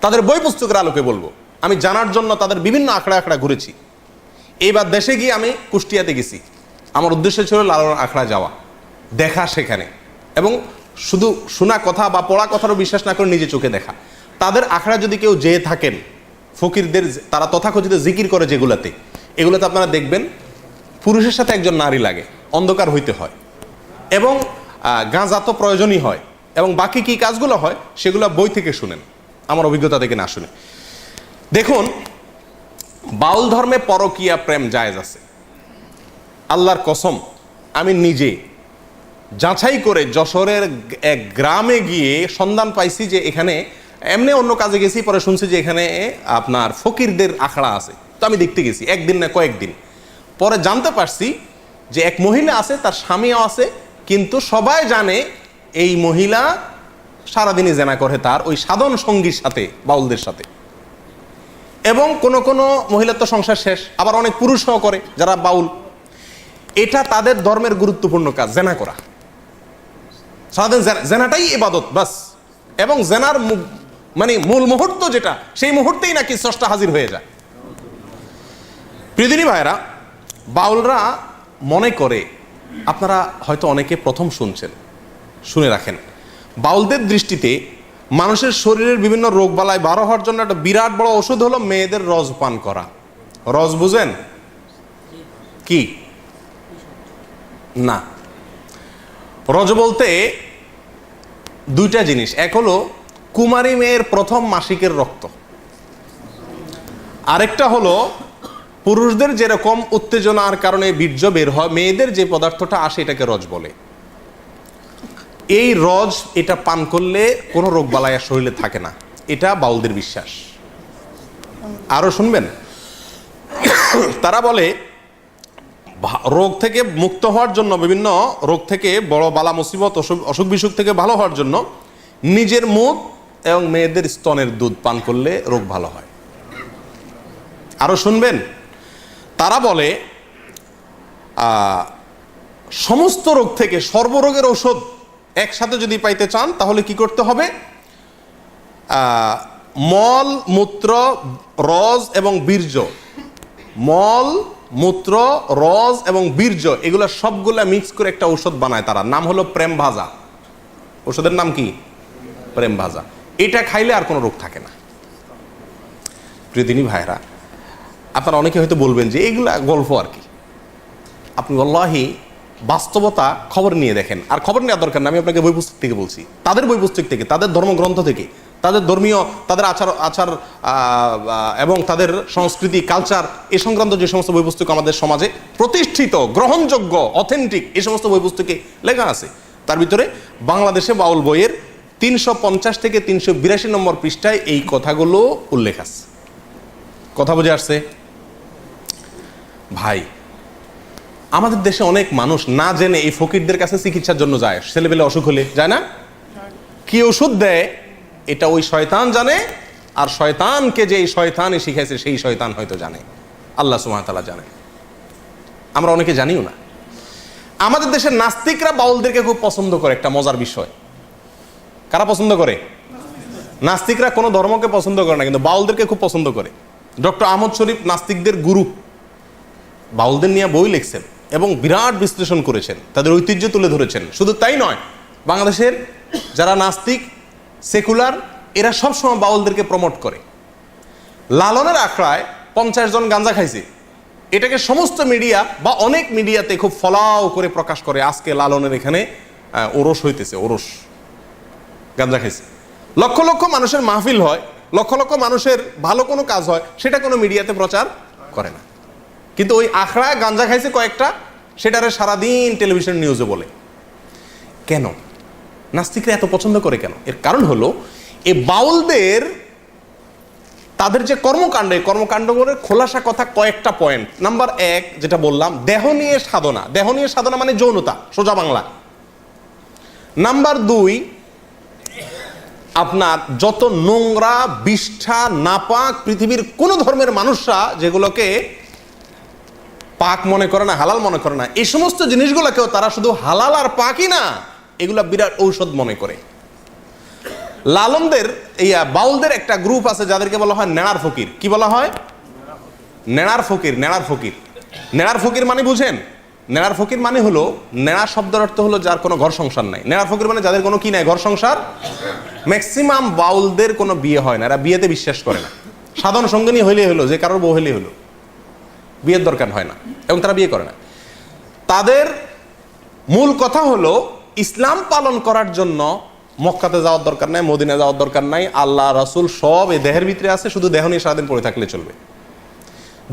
[SPEAKER 1] তাদের বই পুস্তকের আলোকে বলবো। আমি জানার জন্য তাদের বিভিন্ন আখড়া আখড়া ঘুরেছি। এইবার দেশে গিয়ে আমি কুষ্টিয়াতে গেছি, আমার উদ্দেশ্য ছিল লালনের আখড়া যাওয়া, দেখা সেখানে, এবং শুধু শোনা কথা বা পড়া কথারও বিশ্বাস না করে নিজে চোখে দেখা। তাদের আখড়া যদি কেউ যেয়ে থাকেন, ফকিরদের তারা তথাকথিত জিকির করে যেগুলাতে, এগুলোতে আপনারা দেখবেন পুরুষের সাথে একজন নারী লাগে, অন্ধকার হইতে হয়, এবং গাঁজা তো প্রয়োজনই হয়, এবং বাকি কি কাজগুলো হয় সেগুলো বই থেকে শুনেন, আমার অভিজ্ঞতা থেকে না শুনে। দেখুন, বাউল ধর্মে পরকীয়া প্রেম জায়েজ আছে। আল্লাহর কসম, আমি নিজে যাচাই করে যশোরের এক গ্রামে গিয়ে সন্ধান পাইছি যে এখানে, এমনি অন্য কাজে গেছি, পরে শুনছি যে এখানে আপনার ফকিরদের আখড়া আছে। তো আমি দেখতে গেছি, একদিন না কয়েকদিন, পরে জানতে পারছি যে এক মহিলা আছে, তার স্বামীও আছে, কিন্তু সবাই জানে এই মহিলা সারাদিনই জেনা করে তার ওই সাধন সঙ্গীর সাথে, বাউলদের সাথে। এবং কোনো কোনো মহিলার তো সংসার শেষ, আবার অনেক পুরুষও করে যারা বাউল। এটা তাদের ধর্মের গুরুত্বপূর্ণ কাজ, জেনা করা। সারাদিন জেনাটাই ইবাদত বাস, এবং জেনার মানে মূল মুহূর্ত যেটা, সেই মুহূর্তেই নাকি স্রষ্টা হাজির হয়ে যায়। প্রিয়দিনী ভাইরা, বাউলরা মনে করে, আপনারা হয়তো অনেকে প্রথম শুনছেন, শুনে রাখেন, বাউলদের দৃষ্টিতে মানুষের শরীরের বিভিন্ন রোগ বালাই বারো হওয়ার জন্য একটা বিরাট বড় ওষুধ হলো মেয়েদের রস পান করা। রস বুঝেন কি? না, রজ বলতে দুইটা জিনিস। এক হলো কুমারী মেয়ের প্রথম মাসিকের রক্ত, আরেকটা হলো পুরুষদের যেরকম উত্তেজনার কারণে বীর্য বের হয়, মেয়েদের যে পদার্থটা আসে এটাকে রজ বলে। এই রজ, এটা পান করলে কোনো রোগ বালাই আর শরীরে থাকে না, এটা বাউলদের বিশ্বাস। আরো শুনবেন, তারা বলে রোগ থেকে মুক্ত হওয়ার জন্য, বিভিন্ন রোগ থেকে, বড় বালা মুসিবত অসুখ বিসুখ থেকে ভালো হওয়ার জন্য নিজের মুখ এবং মেয়েদের স্তনের দুধ পান করলে রোগ ভালো হয়। আরো শুনবেন, তারা বলে সমস্ত রোগ থেকে সর্বরোগের ঔষধ একসাথে যদি পাইতে চান তাহলে কি করতে হবে? মল, মূত্র, রজ এবং বীর্য, মল, মূত্র, রজ এবং বীর্য, এগুলো সবগুলা মিক্স করে একটা ঔষধ বানায় তারা, নাম হলো প্রেম ভাজা। ওষুধের নাম কি? প্রেম ভাজা। এটা খাইলে আর কোনো রোগ থাকে না। প্রিয়দিনী ভাইরা, আপনারা অনেকে হয়তো বলবেন যে এগুলা গল্প আর কি। আপনি আল্লাহি বাস্তবতা খবর নিয়ে দেখেন, আর খবর নেওয়ার দরকার না, আমি আপনাকে বই পুস্তক থেকে বলছি, তাদের বই পুস্তক থেকে, তাদের ধর্মগ্রন্থ থেকে, তাদের ধর্মীয়, তাদের আচার এবং তাদের সংস্কৃতি, কালচার, এ সংক্রান্ত যে সমস্ত বই পুস্তক আমাদের সমাজে প্রতিষ্ঠিত, গ্রহণযোগ্য, অথেন্টিক, এই সমস্ত বই পুস্তকে লেখা আছে। তার ভিতরে বাংলাদেশে বাউল বইয়ের 350 থেকে 382 নম্বর পৃষ্ঠায় এই কথাগুলো উল্লেখ আছে। কথা বুঝে আসছে ভাই? আমাদের দেশে অনেক মানুষ না জেনে এই ফকিরদের কাছে চিকিৎসার জন্য যায়, ছেলেবেলে অসুখ হলে যায় না, কি ওষুধ দেয় এটা ওই শয়তান জানে, আর শয়তানকে যে এই শয়তানই শিখাইছে সেই শয়তান হয়তো জানে, আল্লাহ সুবহানাহু ওয়া তাআলা জানে, আমরা অনেকে জানিও না। আমাদের দেশের নাস্তিকরা বাউলদেরকে খুব পছন্দ করে, একটা মজার বিষয়। কারা পছন্দ করে? নাস্তিকরা কোনো ধর্মকে পছন্দ করে না, কিন্তু বাউলদেরকে খুব পছন্দ করে। ডক্টর আহমদ শরীফ নাস্তিকদের গুরু, বাউলদের নিয়ে বই লিখছেন এবং বিরাট বিশ্লেষণ করেছেন, তাদের ঐতিহ্য তুলে ধরেছেন। শুধু তাই নয়, বাংলাদেশের যারা নাস্তিক, সেকুলার, এরা সবসময় বাউলদেরকে প্রমোট করে। লালনের আখড়ায় 50 জন গাঁজা খাইছে, এটাকে সমস্ত মিডিয়া বা অনেক মিডিয়াতে খুব ফলাও করে প্রকাশ করে, আজকে লালনের এখানে ওরস হইতেছে, ওরস। গাঁজা খাইছে। লক্ষ লক্ষ মানুষের মাহফিল হয়, লক্ষ লক্ষ মানুষের ভালো কোনো কাজ হয়, সেটা কোনো মিডিয়াতে প্রচার করে না। কিন্তু ওই আখড়ায় গাঁজা খাইছে কয়েকটা, সেটারে সারাদিন টেলিভিশন নিউজে বলে। কেন নাস্তিকরা এত পছন্দ করে কেন? এর কারণ হলো এই বাউলদের তাদের যে কর্মকাণ্ড, এই কর্মকাণ্ডগুলোর খোলাসা কথা কয়েকটা পয়েন্ট। নাম্বার 1 যেটা বললাম, দেহ নিয়ে সাধনা। দেহ নিয়ে সাধনা মানে যৌনতা, সোজা বাংলা। নাম্বার 2, আপনার যত নোংরা, বিষ্ঠা, নাপাক পৃথিবীর কোন ধর্মের মানুষরা যেগুলোকে পাক মনে করে না, হালাল মনে করে না, এই সমস্ত জিনিসগুলোকেও তারা শুধু হালাল আর পাকই না, এগুলা বিরাট ঔষধ মনে করে। লালনদের বাউলদের একটা গ্রুপ আছে যাদেরকে বলা হয় নেড়ার ফকির। কি বলা হয়? নেড়ার ফকির। নেড়ার ফকির, নেড়ার ফকির মানে বুঝেন? নেড়ার ফকির মানে হলো, নেড়া শব্দের অর্থ হলো যার কোনো ঘর সংসার নাই। নেড়ার ফকির মানে যাদের কোনো কি নাই, ঘর সংসার। ম্যাক্সিমাম বাউলদের কোনো বিয়ে হয় না, এরা বিয়েতে বিশ্বাস করে না। সাধারণ সঙ্গিনী হইলেই হলো, যে কারোর বউ হইলেই হলো, বিয়ের দরকার হয় না, এবং তারা বিয়ে করে না। তাদের মূল কথা হলো ইসলাম পালন করার জন্য মক্কাতে যাওয়ার দরকার নাই, মদিনা যাওয়ার দরকার নাই, আল্লাহ রাসূল সব এই দেহের ভিতরে আছে, শুধু দেহ নিয়ে সারাদিন পড়ে থাকলে চলবে।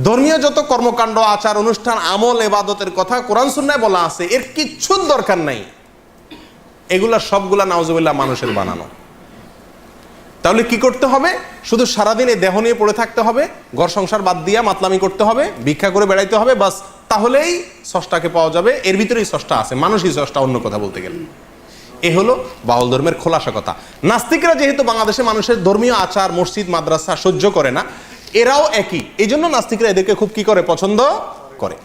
[SPEAKER 1] ধর্মীয় যত কর্মকাণ্ড, আচার অনুষ্ঠান, আমল, ইবাদতের কথা কোরআন সুন্নাহয় বলা আছে, এর কিচ্ছুর দরকার নাই। এগুলা সবগুলা নাউজুবিল্লাহ মানুষের বানানো। তাহলে কি করতে হবে? শুধু সারাদিন এই দেহ নিয়ে পড়ে থাকতে হবে, ঘর সংসার বাদ দিয়া মাতলামি করতে হবে, ভিক্ষা করে বেড়াইতে হবে, বাস, তাহলেই স্রষ্টাকে পাওয়া যাবে। এর ভিতরেই স্রষ্টা আছে, মানুষই স্রষ্টা, অন্য কথা বলতে গেলে। এ হলো বাউল ধর্মের খোলাসা কথা। নাস্তিকরা যেহেতু বাংলাদেশে মানুষের ধর্মীয় আচার, মসজিদ, মাদ্রাসা সহ্য করে না, এরাও একই। এই জন্য নাস্তিকরা এদেরকে খুব কি করে, পছন্দ করে।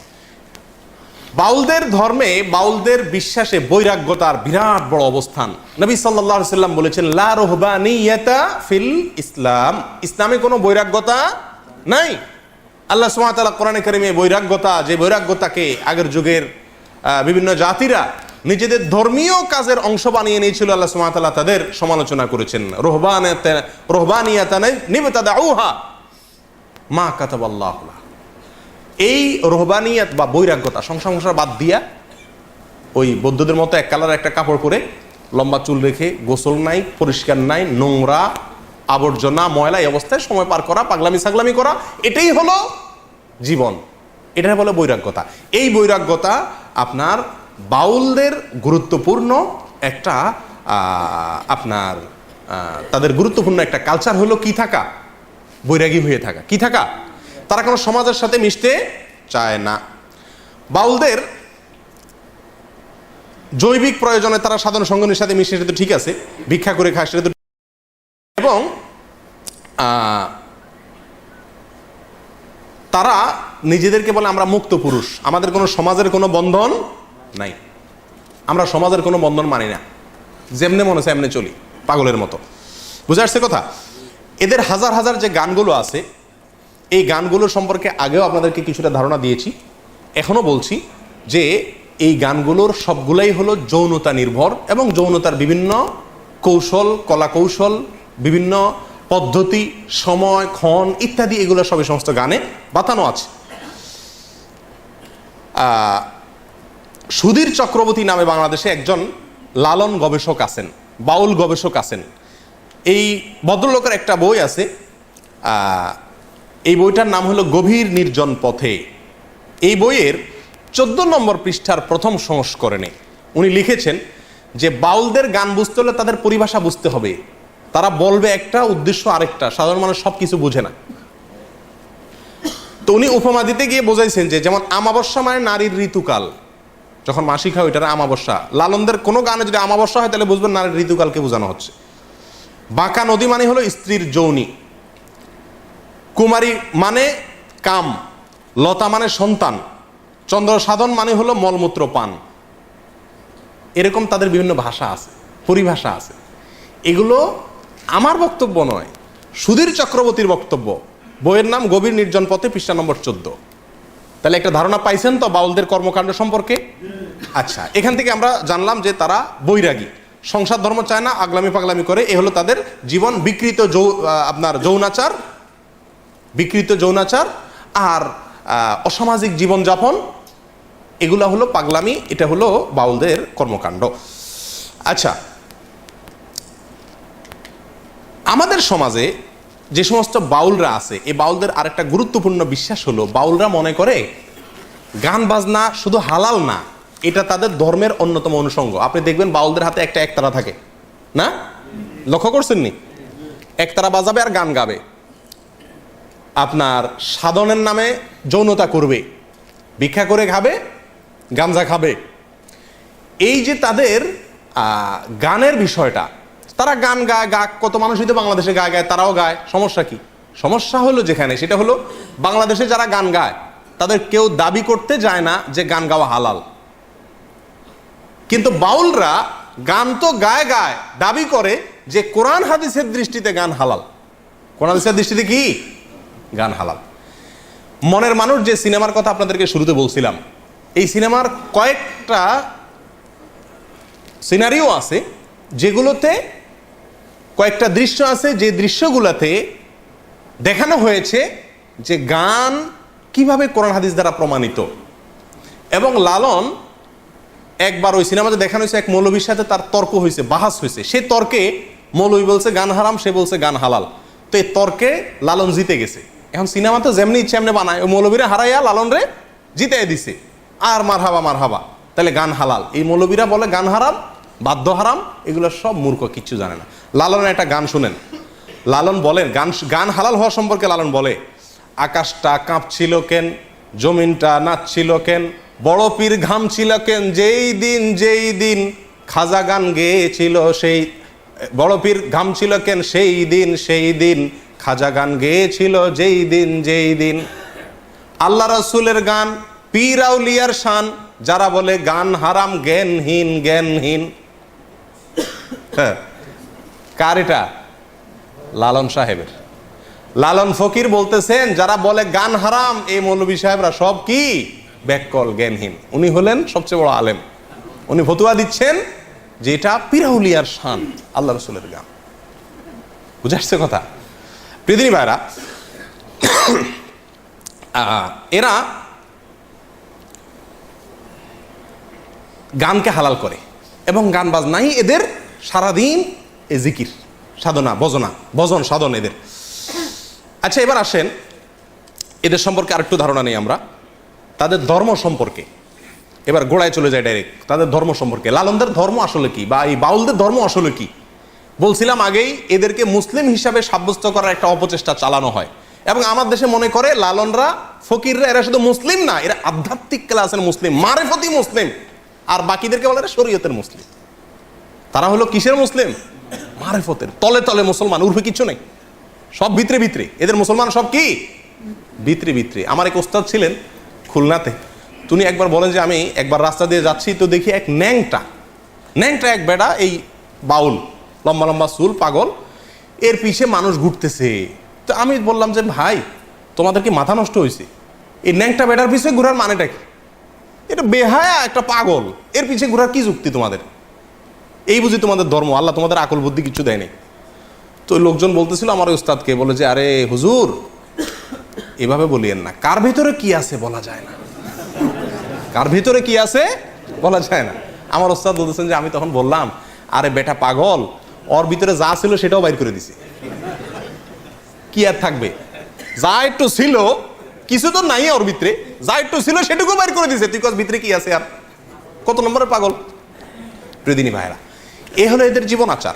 [SPEAKER 1] বাউলদের ধর্মে, বাউলদের বিশ্বাসে বৈরাগ্যতার বিরাট বড় অবস্থান। নবী সাল্লাল্লাহু আলাইহি সাল্লাম বলেছেন, লা রুহবানিয়াতা ফিল ইসলাম। ইসলামে কোনো বৈরাগ্যতা নাই। আল্লাহ সুবহানাহু ওয়া তাআলা কোরআনে কারিমে বৈরাগ্যতা, যে বৈরাগ্যতাকে আগের যুগের বিভিন্ন জাতিরা নিজেদের ধর্মীয় কাজের অংশ বানিয়ে নিয়েছিল, আল্লাহ সুবহানাহু ওয়া তাআলা তাদের সমালোচনা করেছেন। রুহবানিয়াতান নিবতাদাউহা মা কাতাবাল্লাহু লাহু। এই রুহবানিয়াত বা বৈরাগ্যতা, সংসার বাদ দিয়া ওই বৌদ্ধদের মতো এক কালার একটা কাপড় পরে, লম্বা চুল রেখে, গোসল নাই, পরিষ্কার নাই, নোংরা, আবর্জনা, ময়লা, এই অবস্থায় সময় পার করা, পাগলামি ছাগলামি করা, এটাই হলো জীবন। এটা বলে বৈরাগ্যতা। এই বৈরাগ্যতা আপনার বাউলদের গুরুত্বপূর্ণ একটা আপনার তাদের গুরুত্বপূর্ণ একটা কালচার হলো কি থাকা, বৈরাগী হয়ে থাকা। কি থাকা? তারা কোনো সমাজের সাথে মিশতে চায় না। বাউলদের জৈবিক প্রয়োজনে তারা সাধারণ সঙ্গীর সাথে মিশে, সেটা তো ঠিক আছে, ভিক্ষা করে খায়, সেটা তো, এবং তারা নিজেদেরকে বলে আমরা মুক্ত পুরুষ, আমাদের কোনো সমাজের কোনো বন্ধন নাই, আমরা সমাজের কোনো বন্ধন মানি না, যেমনে মনে হচ্ছে এমনি চলি, পাগলের মতো। বুঝে আসছে কথা? এদের হাজার হাজার যে গানগুলো আছে, এই গানগুলো সম্পর্কে আগেও আপনাদেরকে কিছুটা ধারণা দিয়েছি, এখনো বলছি যে এই গানগুলোর সবগুলাই হলো যৌনতা নির্ভর, এবং যৌনতার বিভিন্ন কৌশল, কলা কৌশল, বিভিন্ন পদ্ধতি, সময়, ক্ষণ ইত্যাদি, এগুলো সবই সমস্ত গানে বাতানো আছে। সুধীর চক্রবর্তী নামে বাংলাদেশে একজন লালন গবেষক আছেন, বাউল গবেষক আছেন। এই ভদ্রলোকের একটা বই আছে, এই বইটার নাম হলো গভীর নির্জন পথে। এই বইয়ের 14 নম্বর পৃষ্ঠার প্রথম সংস্করণে উনি লিখেছেন যে বাউলদের গান বুঝতে হলে তাদের পরিভাষা বুঝতে হবে। তারা বলবে একটা, উদ্দেশ্য আরেকটা, সাধারণ মানুষ সব কিছু বুঝে না। তো উনি উপমা দিতে গিয়ে বোঝাইছেন যে, যেমন আমাবস্যা মানে নারীর ঋতুকাল, যখন মাসিক হয় ওইটার আমাবস্যা। লালনদের কোনো গানে যদি আমাবস্যা হয় তাহলে বুঝবেন নারীর ঋতুকালকে বোঝানো হচ্ছে। বাঁকা নদী মানে হলো স্ত্রীর যৌনি, কুমারী মানে কাম, লতা মানে সন্তান, চন্দ্র সাধন মানে হলো মলমূত্র পান। এরকম তাদের বিভিন্ন ভাষা আছে, পরিভাষা আছে। এগুলো আমার বক্তব্য নয়, সুধীর চক্রবর্তীর বক্তব্য। বইয়ের নাম গভীর নির্জন পথে, পৃষ্ঠা নম্বর 14। তাহলে একটা ধারণা পাইছেন তো বাউলদের কর্মকাণ্ড সম্পর্কে? আচ্ছা, এখান থেকে আমরা জানলাম যে তারা বৈরাগী, সংসার ধর্ম চায় না, আগলামি পাগলামি করে। এ হলো তাদের জীবন। বিকৃত যৌনাচার, বিকৃত যৌনাচার আর অসামাজিক জীবনযাপন, এগুলা হলো পাগলামি। এটা হলো বাউলদের কর্মকাণ্ড। আচ্ছা, আমাদের সমাজে যে সমস্ত বাউলরা আছে, এই বাউলদের আরেকটা গুরুত্বপূর্ণ বিশ্বাস হলো, বাউলরা মনে করে গান বাজনা শুধু হালাল না, এটা তাদের ধর্মের অন্যতম অনুষঙ্গ। আপনি দেখবেন বাউলদের হাতে একটা একতারা থাকে না, লক্ষ্য করছেন নি? একতারা বাজাবে আর গান গাবে, আপনার সাধনের নামে যৌনতা করবে, ভিক্ষা করে খাবে, গাঞ্জা খাবে। এই যে তাদের গানের বিষয়টা, তারা গান গায়, কত মানুষই তো বাংলাদেশে গায়, তারাও গায়, সমস্যা কি? সমস্যা হলো যেখানে, সেটা হলো বাংলাদেশে যারা গান গায় তাদের কেউ দাবি করতে যায় না যে গান গাওয়া হালাল, কিন্তু বাউলরা গান তো গায় গায়, দাবি করে যে কোরআন হাদিসের দৃষ্টিতে গান হালাল। কোরআন হাদিসের দৃষ্টিতে কি গান হালাল? মনের মানুষ যে সিনেমার কথা আপনাদেরকে শুরুতে বলছিলাম, এই সিনেমার কয়েকটা সিনারিও আছে যেগুলোতে, কয়েকটা দৃশ্য আছে যে দৃশ্যগুলোতে দেখানো হয়েছে যে গান কিভাবে কোরআন হাদিস দ্বারা প্রমাণিত। এবং লালন একবার ওই সিনেমাতে দেখানো হয়েছে, এক মৌলবীর সাথে তার তর্ক হয়েছে, বাহাস হয়েছে। সে তর্কে মৌলবী বলছে গান হারাম, সে বলছে গান হালাল। তো এই তর্কে লালন জিতে গেছে। এখন সিনেমা তো যেমনি ইচ্ছে এমনি বানায়, ওই মৌলবীরা হারাইয়া লালন রে জিতে দিছে, আর মারহাবা, তাহলে গান হালাল। এই মৌলবীরা বলে গান হারাম, বাদ্য হারাম, এগুলো সব মূর্খ, কিচ্ছু জানে না। লালনের একটা গান শুনেন, লালন বলেন গান হালাল হওয়া সম্পর্কে লালন বলে, আকাশটা কাঁপছিল কেন, জমিনটা নাচছিল কেন, বড় পীর ঘামছিল কেন, যেই দিন খাজা গান গেয়েছিল, সেই বড় পীর ঘামছিল কেন, সেই দিন খাজা গান গেয়েছিল, যেই দিন আল্লাহ রাসূলের গান, পীর আউলিয়ার শান, যারা বলে গান হারাম জ্ঞানহীন। হ্যাঁ, কার এটা? লালন সাহেবের। লালন ফকির বলতেছেন যারা বলে গান হারাম, এই মৌলভী সাহেবরা সব কি ব্যাককল, জ্ঞানহীন। উনি হলেন সবচেয়ে বড় আলেম, উনি ফতুয়া দিচ্ছেন যে এটা পীরাউলিয়ার শান, আল্লাহ রাসূলের গান। বুঝে আসছে কথা? প্রিয়দিনী ভাইরা, এরা গানকে হালাল করে এবং গান বাজনাই এদের সারাদিন এ জিকির সাধনা, ভজন সাধন এদের। আচ্ছা, এবার আসেন এদের সম্পর্কে আরেকটু ধারণা নেই আমরা, তাদের ধর্ম সম্পর্কে। এবার গোড়ায় চলে যায় ডাইরেক্ট, তাদের ধর্ম সম্পর্কে। লালনদের ধর্ম আসলে কি, বা এই বাউলদের ধর্ম আসলে কি? বলছিলাম আগেই, এদেরকে মুসলিম হিসাবে সাব্যস্ত করার একটা অপচেষ্টা চালানো হয়। এবং আমার দেশে মনে করে লালনরা, ফকিররা, এরা শুধু মুসলিম না, এরা আধ্যাত্মিক ক্লাসের মুসলিম, মারেফতি মুসলিম। আর বাকিদেরকে বলে এরা শরীয়তের মুসলিম। তারা হলো কিসের মুসলিম? মারেফতের। তলে তলে মুসলমান, উর্ফে কিছু নেই, সব ভিতরে। এদের মুসলমান সব কি ভিতরে। আমার এক ওস্তাদ ছিলেন খুলনাতে, তিনি একবার বলেন যে আমি একবার রাস্তা দিয়ে যাচ্ছি, তো দেখি এক ন্যাংটা এক বেড়া, এই বাউল, লম্বা চুল, পাগল, এর পিছে মানুষ ঘুরতেছে। তো আমি বললাম যে ভাই, তোমাদের কি মাথা নষ্ট হয়েছে? এই ন্যাংটা বেড়ার পিছিয়ে ঘোরার মানেটা কি? এটা বেহায়া একটা পাগল, এর পিছিয়ে ঘোরার কি যুক্তি তোমাদের? এই বুঝি তোমাদের ধর্ম? আল্লাহ তোমাদের আকল বুদ্ধি কিছু দেয়নি। তো লোকজন বলতেছিল আমার উস্তাদকে, বলে যে আরে হুজুর, এভাবে বলিয়েন না, কার ভেতরে কি আছে বলা যায় না, কার ভেতরে কি আছে বলা যায় না। আমার উস্তাদ বলতেছেন যে আমি তখন বললাম, আরে বেটা পাগল, ওর ভিতরে যা ছিল সেটাও বাইর করে দিছে, কি আর থাকবে? যা একটু ছিল, কিছু তো নাই ওর ভিতরে, যা একটু ছিল সেটুকু বাইর করে দিছে, তুই কস ভিতরে কি আছে? আর কত নম্বরের পাগল? প্রিয়দিনী ভাইরা, এ হলো এদের জীবন আচার।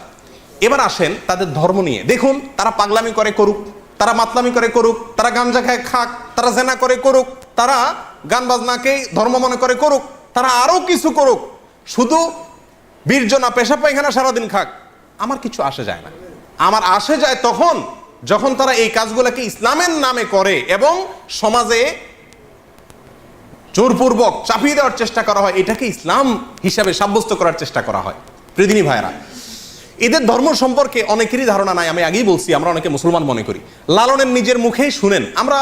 [SPEAKER 1] এবার আসেন তাদের ধর্ম নিয়ে। দেখুন, তারা পাগলামি করে করুক, তারা মাতলামি করে করুক, তারা গাঞ্জা খায় খাক, তারা জেনা করে করুক, তারা গান বাজনাকে ধর্ম মনে করে করুক, তারা আরো কিছু করুক, শুধু বীর্জনা পেশাব পায়খানা সারাদিন খাক, আমার কিছু আসে যায় না। আমার আসে যায় তখন যখন তারা এই কাজগুলোকে ইসলামের নামে করে এবং সমাজে জোরপূর্বক চাপিয়ে দেওয়ার চেষ্টা করা হয়, এটাকে ইসলাম হিসাবে সাব্যস্ত করার চেষ্টা করা হয়। প্রিয়দিনী ভাইরা, এদের ধর্ম সম্পর্কে অনেকেরই ধারণা নাই। আমি আগেই বলছি, আমরা অনেকে মুসলমান মনে করি। লালনের নিজের মুখেই শুনেন, আমরা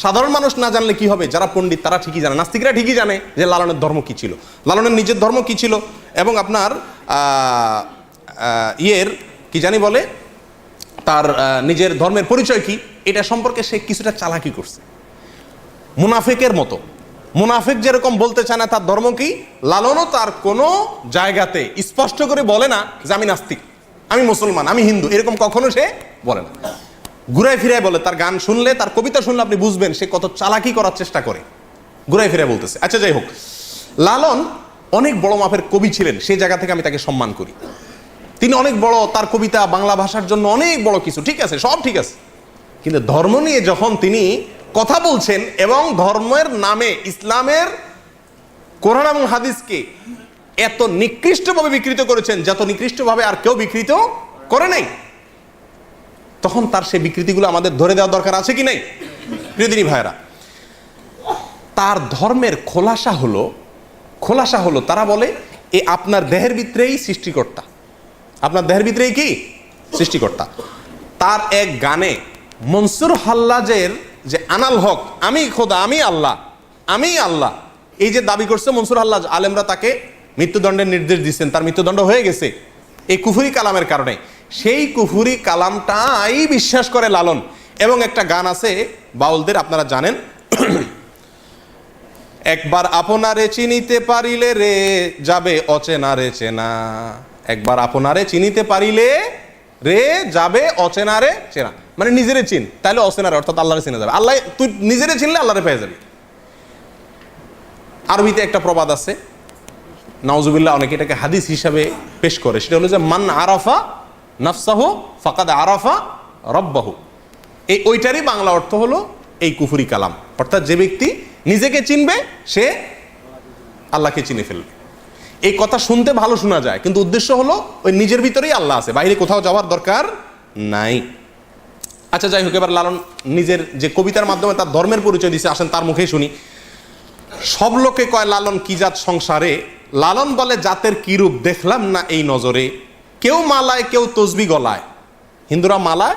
[SPEAKER 1] সাধারণ মানুষ না জানলে কি হবে, যারা পণ্ডিত তারা ঠিকই জানে, নাস্তিকরা ঠিকই জানে যে লালনের ধর্ম কি ছিল, লালনের নিজের ধর্ম কি ছিল, এবং আপনার কি জানি বলে, তার নিজের ধর্মের পরিচয় কি, এটা সম্পর্কে সে কিছুটা চালাকি করছে। মুনাফিকের মতো, মুনাফিক যেরকম বলতে চায় না তার ধর্ম কি, লালনও তার কোনো জায়গাতে স্পষ্ট করে বলে না যে আমি নাস্তিক, আমি মুসলমান, আমি হিন্দু, এরকম কখনো সে বলে না, ঘুরাই ফিরাই বলে। তার গান শুনলে, তার কবিতা শুনলে আপনি বুঝবেন সে কত চালাকি করার চেষ্টা করে, ঘুরাই ফিরাই বলতেছে। আচ্ছা যাই হোক, লালন অনেক বড় মাপের কবি ছিলেন, সেই জায়গা থেকে আমি তাকে সম্মান করি। তিনি অনেক বড়, তার কবিতা বাংলা ভাষার জন্য অনেক বড় কিছু, ঠিক আছে, সব ঠিক আছে। কিন্তু ধর্ম নিয়ে যখন তিনি কথা বলছেন এবং ধর্মের নামে ইসলামের কোরআন এবং হাদিসকে এত নিকৃষ্টভাবে বিকৃত করেছেন, যত নিকৃষ্টভাবে আর কেউ বিকৃত করে নাই, তখন তার সেই বিকৃতিগুলো আমাদের ধরে দেওয়া দরকার আছে কি নাই? প্রিয়দিনী ভাইরা, তার ধর্মের খোলাসা হলো তারা বলে এ আপনার দেহের ভিতরেই সৃষ্টিকর্তা, আপনার দেহের ভিতরেই কি সৃষ্টিকর্তা। তার এক গানে মনসুর হাল্লাজের যে আনাল হক, আমি খোদা, আমি আল্লাহ, এই যে দাবি করছে মনসুর হাল্লাজ, আলেমরা তাকে মৃত্যুদণ্ডের নির্দেশ দিচ্ছেন, তার মৃত্যুদণ্ড হয়ে গেছে এই কুফরি কালামের কারণে। সেই কুফরি কালামটাই বিশ্বাস করে লালন। এবং একটা গান আছে বাউলদের, আপনারা জানেন, একবার আপনারে চিনিতে পারিলে রে যাবে অচেনারে চেনা, একবার আপনারে চিনিতে পারিলে রে যাবে অচেনারে চেনা, মানে নিজেরে চিন, তাহলে অচেনারে অর্থাৎ আল্লাহরে চিনা যাবে। আল্লাহ, তুই নিজেরে চিনলে আল্লাহরে পেয়ে যাবি। আরবিতে একটা প্রবাদ আছে, নাউজুবিল্লাহ, অনেকে এটাকে হাদিস হিসাবে পেশ করে, সেটা হলো যে মান আরাফা নাফসাহু ফাকাদ আরাফা রব্বাহু। ওইটারই বাংলা অর্থ হলো এই কুফরি কালাম, অর্থাৎ যে ব্যক্তি নিজেকে চিনবে সে আল্লাহকে চিনে ফেলবে। এই কথা শুনতে ভালো শোনা যায়, কিন্তু উদ্দেশ্য হলো ওই নিজের ভিতরেই আল্লাহ আছে, বাইরে কোথাও যাওয়ার দরকার নাই। আচ্ছা যাই হোক, এবার লালন নিজের যে কবিতার মাধ্যমে তার ধর্মের পরিচয় দিছে, আসেন তার মুখেই শুনি। সব লোকে কয় লালন কি জাত সংসারে, লালন বলে জাতের কি রূপ দেখলাম না এই নজরে, কেউ মালায় কেউ তসবি গলায়, হিন্দুরা মালায়,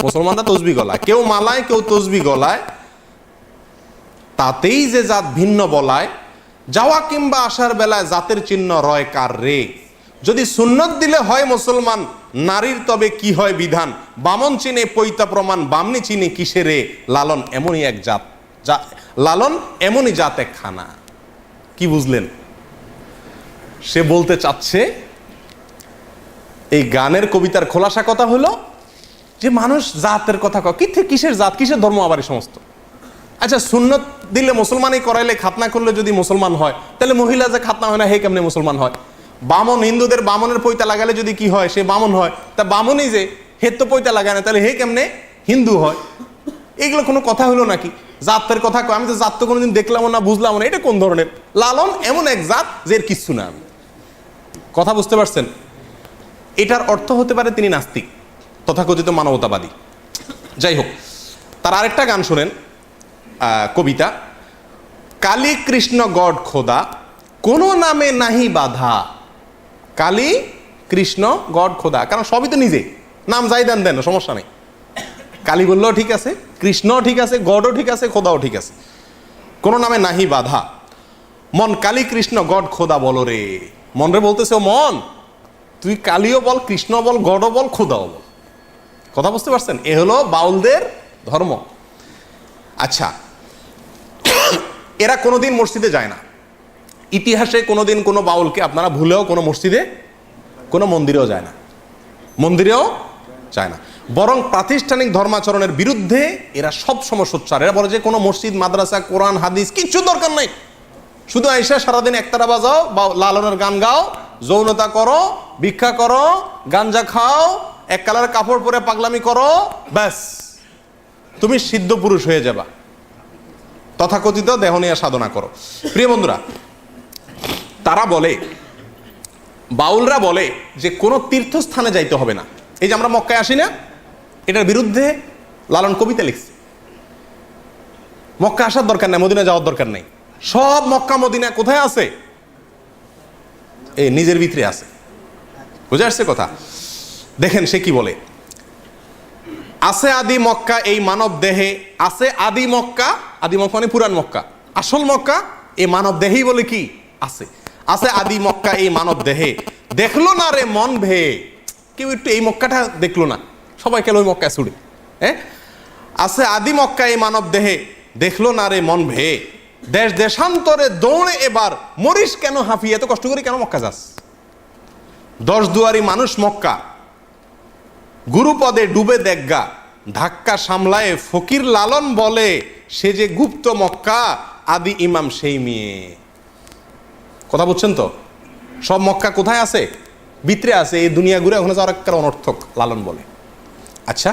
[SPEAKER 1] মুসলমানরা তসবি গলায়, কেউ মালায় কেউ তসবি গলায়, তাতেই যে জাত ভিন্ন বলায়, যাওয়া কিংবা আসার বেলায় জাতের চিহ্ন রয় কার রে, যদি সুন্নত দিলে হয় মুসলমান, নারীর তবে কি হয় বিধান, বামন চিনে পৈতা প্রমাণ, বামনি চিনে কিসে রে, লালন এমনই এক জাত, লালন এমনই জাত এক খানা। কি বুঝলেন? সে বলতে চাচ্ছে এই গানের কবিতার খোলাসা কথা হলো যে মানুষ জাতের কথা কয়, কিসের জাত, কিসের ধর্ম আবার এই সমস্ত। আচ্ছা, সুন্নত দিলে মুসলমানই করাইলে, খাতনা করলে যদি মুসলমান হয়, তাহলে মহিলা যে খাতনা হয় না, হে কেমনে মুসলমান হয়? বামন, হিন্দুদের বামনের পৈতা লাগালে যদি কি হয়, সে বামন হয়, তা বামনই যে হের তো পৈতা লাগায় না, তাহলে হে কেমনে হিন্দু হয়? এগুলো কোনো কথা হলো নাকি? জাতের কথা কয়, আমি তো জাত তো কোনোদিন দেখলাম না, বুঝলাম না, এটা কোন ধরনের? লালন এমন এক জাত যে এর কিচ্ছু না। কথা বুঝতে পারছেন? এটার অর্থ হতে পারে তিনি নাস্তিক, তথাকথিত মানবতাবাদী। যাই হোক, তার আরেকটা গান শোনেন, কবিতা, কালী কৃষ্ণ গড খোদা কোনো নামে নাহি বাধা, কালী কৃষ্ণ গড খোদা, কারণ সবই তো নিজে, নাম যাই দেন দেন, সমস্যা নেই। কালী বললেও ঠিক আছে, কৃষ্ণও ঠিক আছে, গডও ঠিক আছে, খোদাও ঠিক আছে, কোনো নামে নাহি বাধা, মন কালী কৃষ্ণ গড খোদা বলো রে, মন রে বলতেছে, ও মন তুই কালীও বল, কৃষ্ণ বল, গডও বল, খোদাও বল। কথা বুঝতে পারছেন? এ হলো বাউলদের ধর্ম। আচ্ছা, এরা কোনোদিন মসজিদে যায় না, ইতিহাসে কোনোদিন কোনো বাউলকে আপনারা ভুলেও কোনো মসজিদে, কোনো মন্দিরেও যায় না, মন্দিরেও যায় না, বরং প্রাতিষ্ঠানিক ধর্মাচরণের বিরুদ্ধে এরা সবসময় সোচ্চার। এরা বলে যে কোনো মসজিদ, মাদ্রাসা, কোরআন, হাদিস কিচ্ছু দরকার নাই, শুধু আইসা সারাদিন একতারা বাজাও বা লালনের গান গাও, যৌনতা করো, ভিক্ষা করো, গাঞ্জা খাও, এক কালার কাপড় পরে পাগলামি করো, ব্যাস তুমি সিদ্ধ পুরুষ হয়ে যাবা, তথাকথিত দেহনিয়া সাধনা করো। প্রিয় বন্ধুরা, তারা বলে, বাউলরা বলে যে কোনো তীর্থস্থানে যাইতে হবে না। এই যে আমরা মক্কায় আসি না, এটার বিরুদ্ধে লালন কবিতা লিখছে। মক্কা আসার দরকার নাই, মদিনা যাওয়ার দরকার নাই, সব মক্কা মদিনা কোথায় আছে? এই নিজের ভিতরে আছে। বুঝে আসছে কথা? দেখেন সে কি বলে, আছে আদি মক্কা এই মানব দেহে, আছে আদি মক্কা, আদি মক্কা মানে পুরান মক্কা, আসল মক্কা এই মানব দেহেই বলে কি আছে, আছে আদি মক্কা এই মানব দেহে, দেখলো না রে মন ভে, কেউ একটু এই মক্কাটা দেখলো না, সবাই কেন ওই মক্কায় ছুড়ে। হ্যাঁ, আছে আদি মক্কা এই মানব দেহে, দেখলো না রে মন ভে, দেশ দেশান্তরে দৌড়ে এবার মরিস কেন হাফিয়ে, এত কষ্ট করে কেন মক্কা যাস? 10 দুয়ারি মানুষ মক্কা, গুরুপদে ডুবে দেখগা, ধাক্কা সামলায় ফকির লালন বলে, সে যে গুপ্ত মক্কা, আদি ইমাম সেই মেয়ে। কথা বুঝছেন তো? সব মক্কা কোথায় আছে? ভিতরে আছে, এই দুনিয়া ঘুরে ওখানে যাওয়ার একটা অনর্থক লালন বলে। আচ্ছা,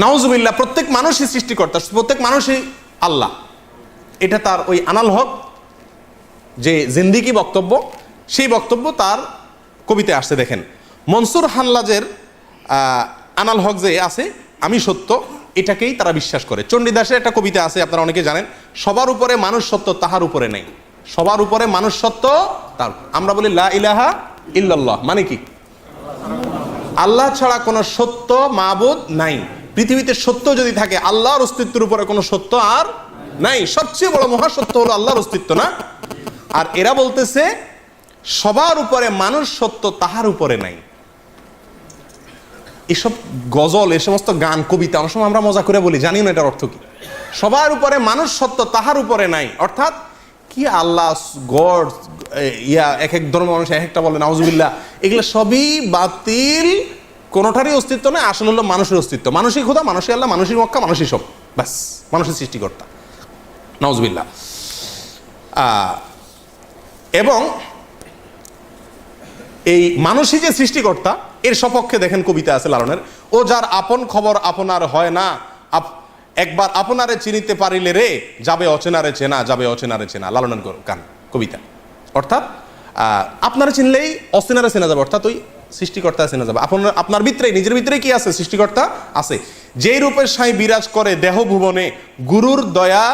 [SPEAKER 1] নাউজুবিল্লাহ, প্রত্যেক মানুষই সৃষ্টিকর্তা, প্রত্যেক মানুষই আল্লাহ, এটা তার ওই আনাল হক যে জিন্দিগি বক্তব্য, সেই বক্তব্য তার কবিতায় আসছে। দেখেন, মনসুর হাল্লাজের আনাল হক যে আছে আমি সত্য, এটাকেই তারা বিশ্বাস করে। চণ্ডীদাসের একটা কবিতা আছে, আপনারা অনেকে জানেন, সবার উপরে মানুষ সত্য, তাহার উপরে নেই। সবার উপরে মানুষ সত্য, তার। আমরা বলি লা ইলাহা ইল্লাল্লাহ, মানে কি? আল্লাহ ছাড়া কোনো সত্য মাবুদ নাই। পৃথিবীতে সত্য যদি থাকে, আল্লাহর অস্তিত্বের উপরে কোনো সত্য আর নাই। সবচেয়ে বড় মহাসত্য হলো আল্লাহর অস্তিত্ব, না? আর এরা বলতেছে সবার উপরে মানুষ সত্য, তাহার উপরে নাই। এসব গজল, এ সমস্ত গান, কবিতা অনেক সময় আমরা মজা করে বলি, জানি না এটার অর্থ কি। সবার উপরে মানুষ সত্য, তাহার উপরে নাই, অর্থাৎ কি আল্লাহ, গড, এক এক ধর্মের মানুষ এক একটা বলে, নাউজুবিল্লাহ, এগুলো সবই বাতিল, কোনোটারই অস্তিত্ব নয়। আসলে হলো মানুষের অস্তিত্ব। মানুষই খোদা, মানুষই আল্লাহ, মানুষই মক্কা, মানুষই সব, ব্যাস, মানুষের সৃষ্টিকর্তা, নাউজুবিল্লাহ। এবং এই মানুষই যে সৃষ্টিকর্তা, এর সপক্ষে দেখেন কবিতা আছে লালনের, ও যার আপন খবর আপনার হয় না, একবার আপনারে চিনিতে পারিলে রে, যাবে অচেনারে চেনা, যাবে অচেনারে চেনা। লালনের গান, কবিতা। অর্থাৎ আপনারা চিনলেই অচেনারে চেনা যাবে, অর্থাৎ ওই সৃষ্টিকর্তা চেনা যাবে। আপনার ভিতরে, নিজের ভিতরে কি আছে? সৃষ্টিকর্তা আছে। যেই রূপের সাই বিরাজ করে দেহ ভুবনে, গুরুর দয়া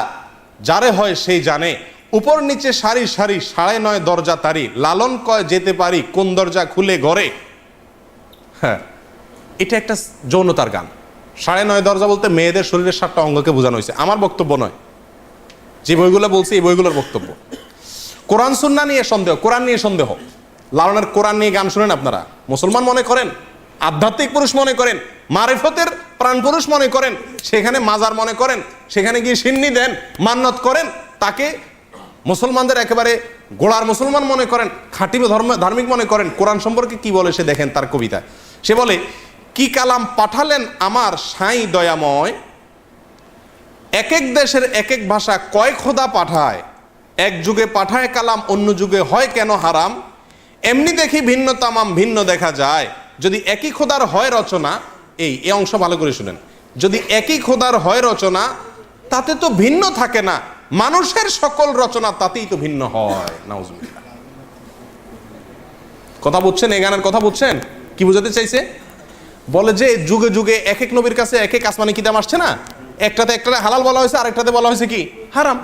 [SPEAKER 1] যারে হয় সেই জানে, উপর নিচে সারি সারি 9.5 দরজা তারি, লালন কয় যেতে পারি কোন দরজা খুলে ঘরে। হ্যাঁ, এটা একটা যৌনতার গান। 9.5 দরজা বলতে মেয়েদের শরীরের 7টা অঙ্গকে বোঝানো হয়েছে, আমার বক্তব্য নয়। যে বইগুলো বলছি এই বইগুলোর বক্তব্য। কোরআন সুন্নাহ নিয়ে সন্দেহ, কোরআন নিয়ে সন্দেহ। লালনের কোরআন নিয়ে গান শুনেন আপনারা, মুসলমান মনে করেন, আধ্যাত্মিক পুরুষ মনে করেন, মারিফতের প্রাণ পুরুষ মনে করেন, সেখানে মাজার মনে করেন, সেখানে গিয়ে সিন্নি দেন, মান্নত করেন, তাকে মুসলমানদের একেবারে গোড়ার মুসলমান মনে করেন, খাঁটি ধার্মিক মনে করেন। কোরআন সম্পর্কে কি বলে সে দেখেন তার কবিতায়। সে বলে, কি কালাম পাঠালেন আমার সাই দয়াময়, এক এক দেশের এক এক ভাষা কয় খোদা পাঠায়, এক যুগে পাঠায় কালাম, অন্য যুগে হয় কেন হারাম, এমনি দেখি ভিন্ন তামাম ভিন্ন দেখা যায়, যদি একই খোদার হয় রচনা। এই অংশ ভালো করে শুনেন, যদি একই খোদার হয় রচনা, তাতে তো ভিন্ন থাকে না, মানুষের সকল রচনা তাতেই তো ভিন্ন হয়। নাউজুবিল্লাহ। কথা বুঝছেন? এই গানের কথা বুঝছেন? কি বুঝাতে চাইছে? বলে যে যুগে যুগে এক এক নবীর কাছে এক এক আসমানি কিতাব আসছে না, একটাতে হালাল বলা হয়েছে, আরেকটাতে বলা হয়েছে কি হারাম।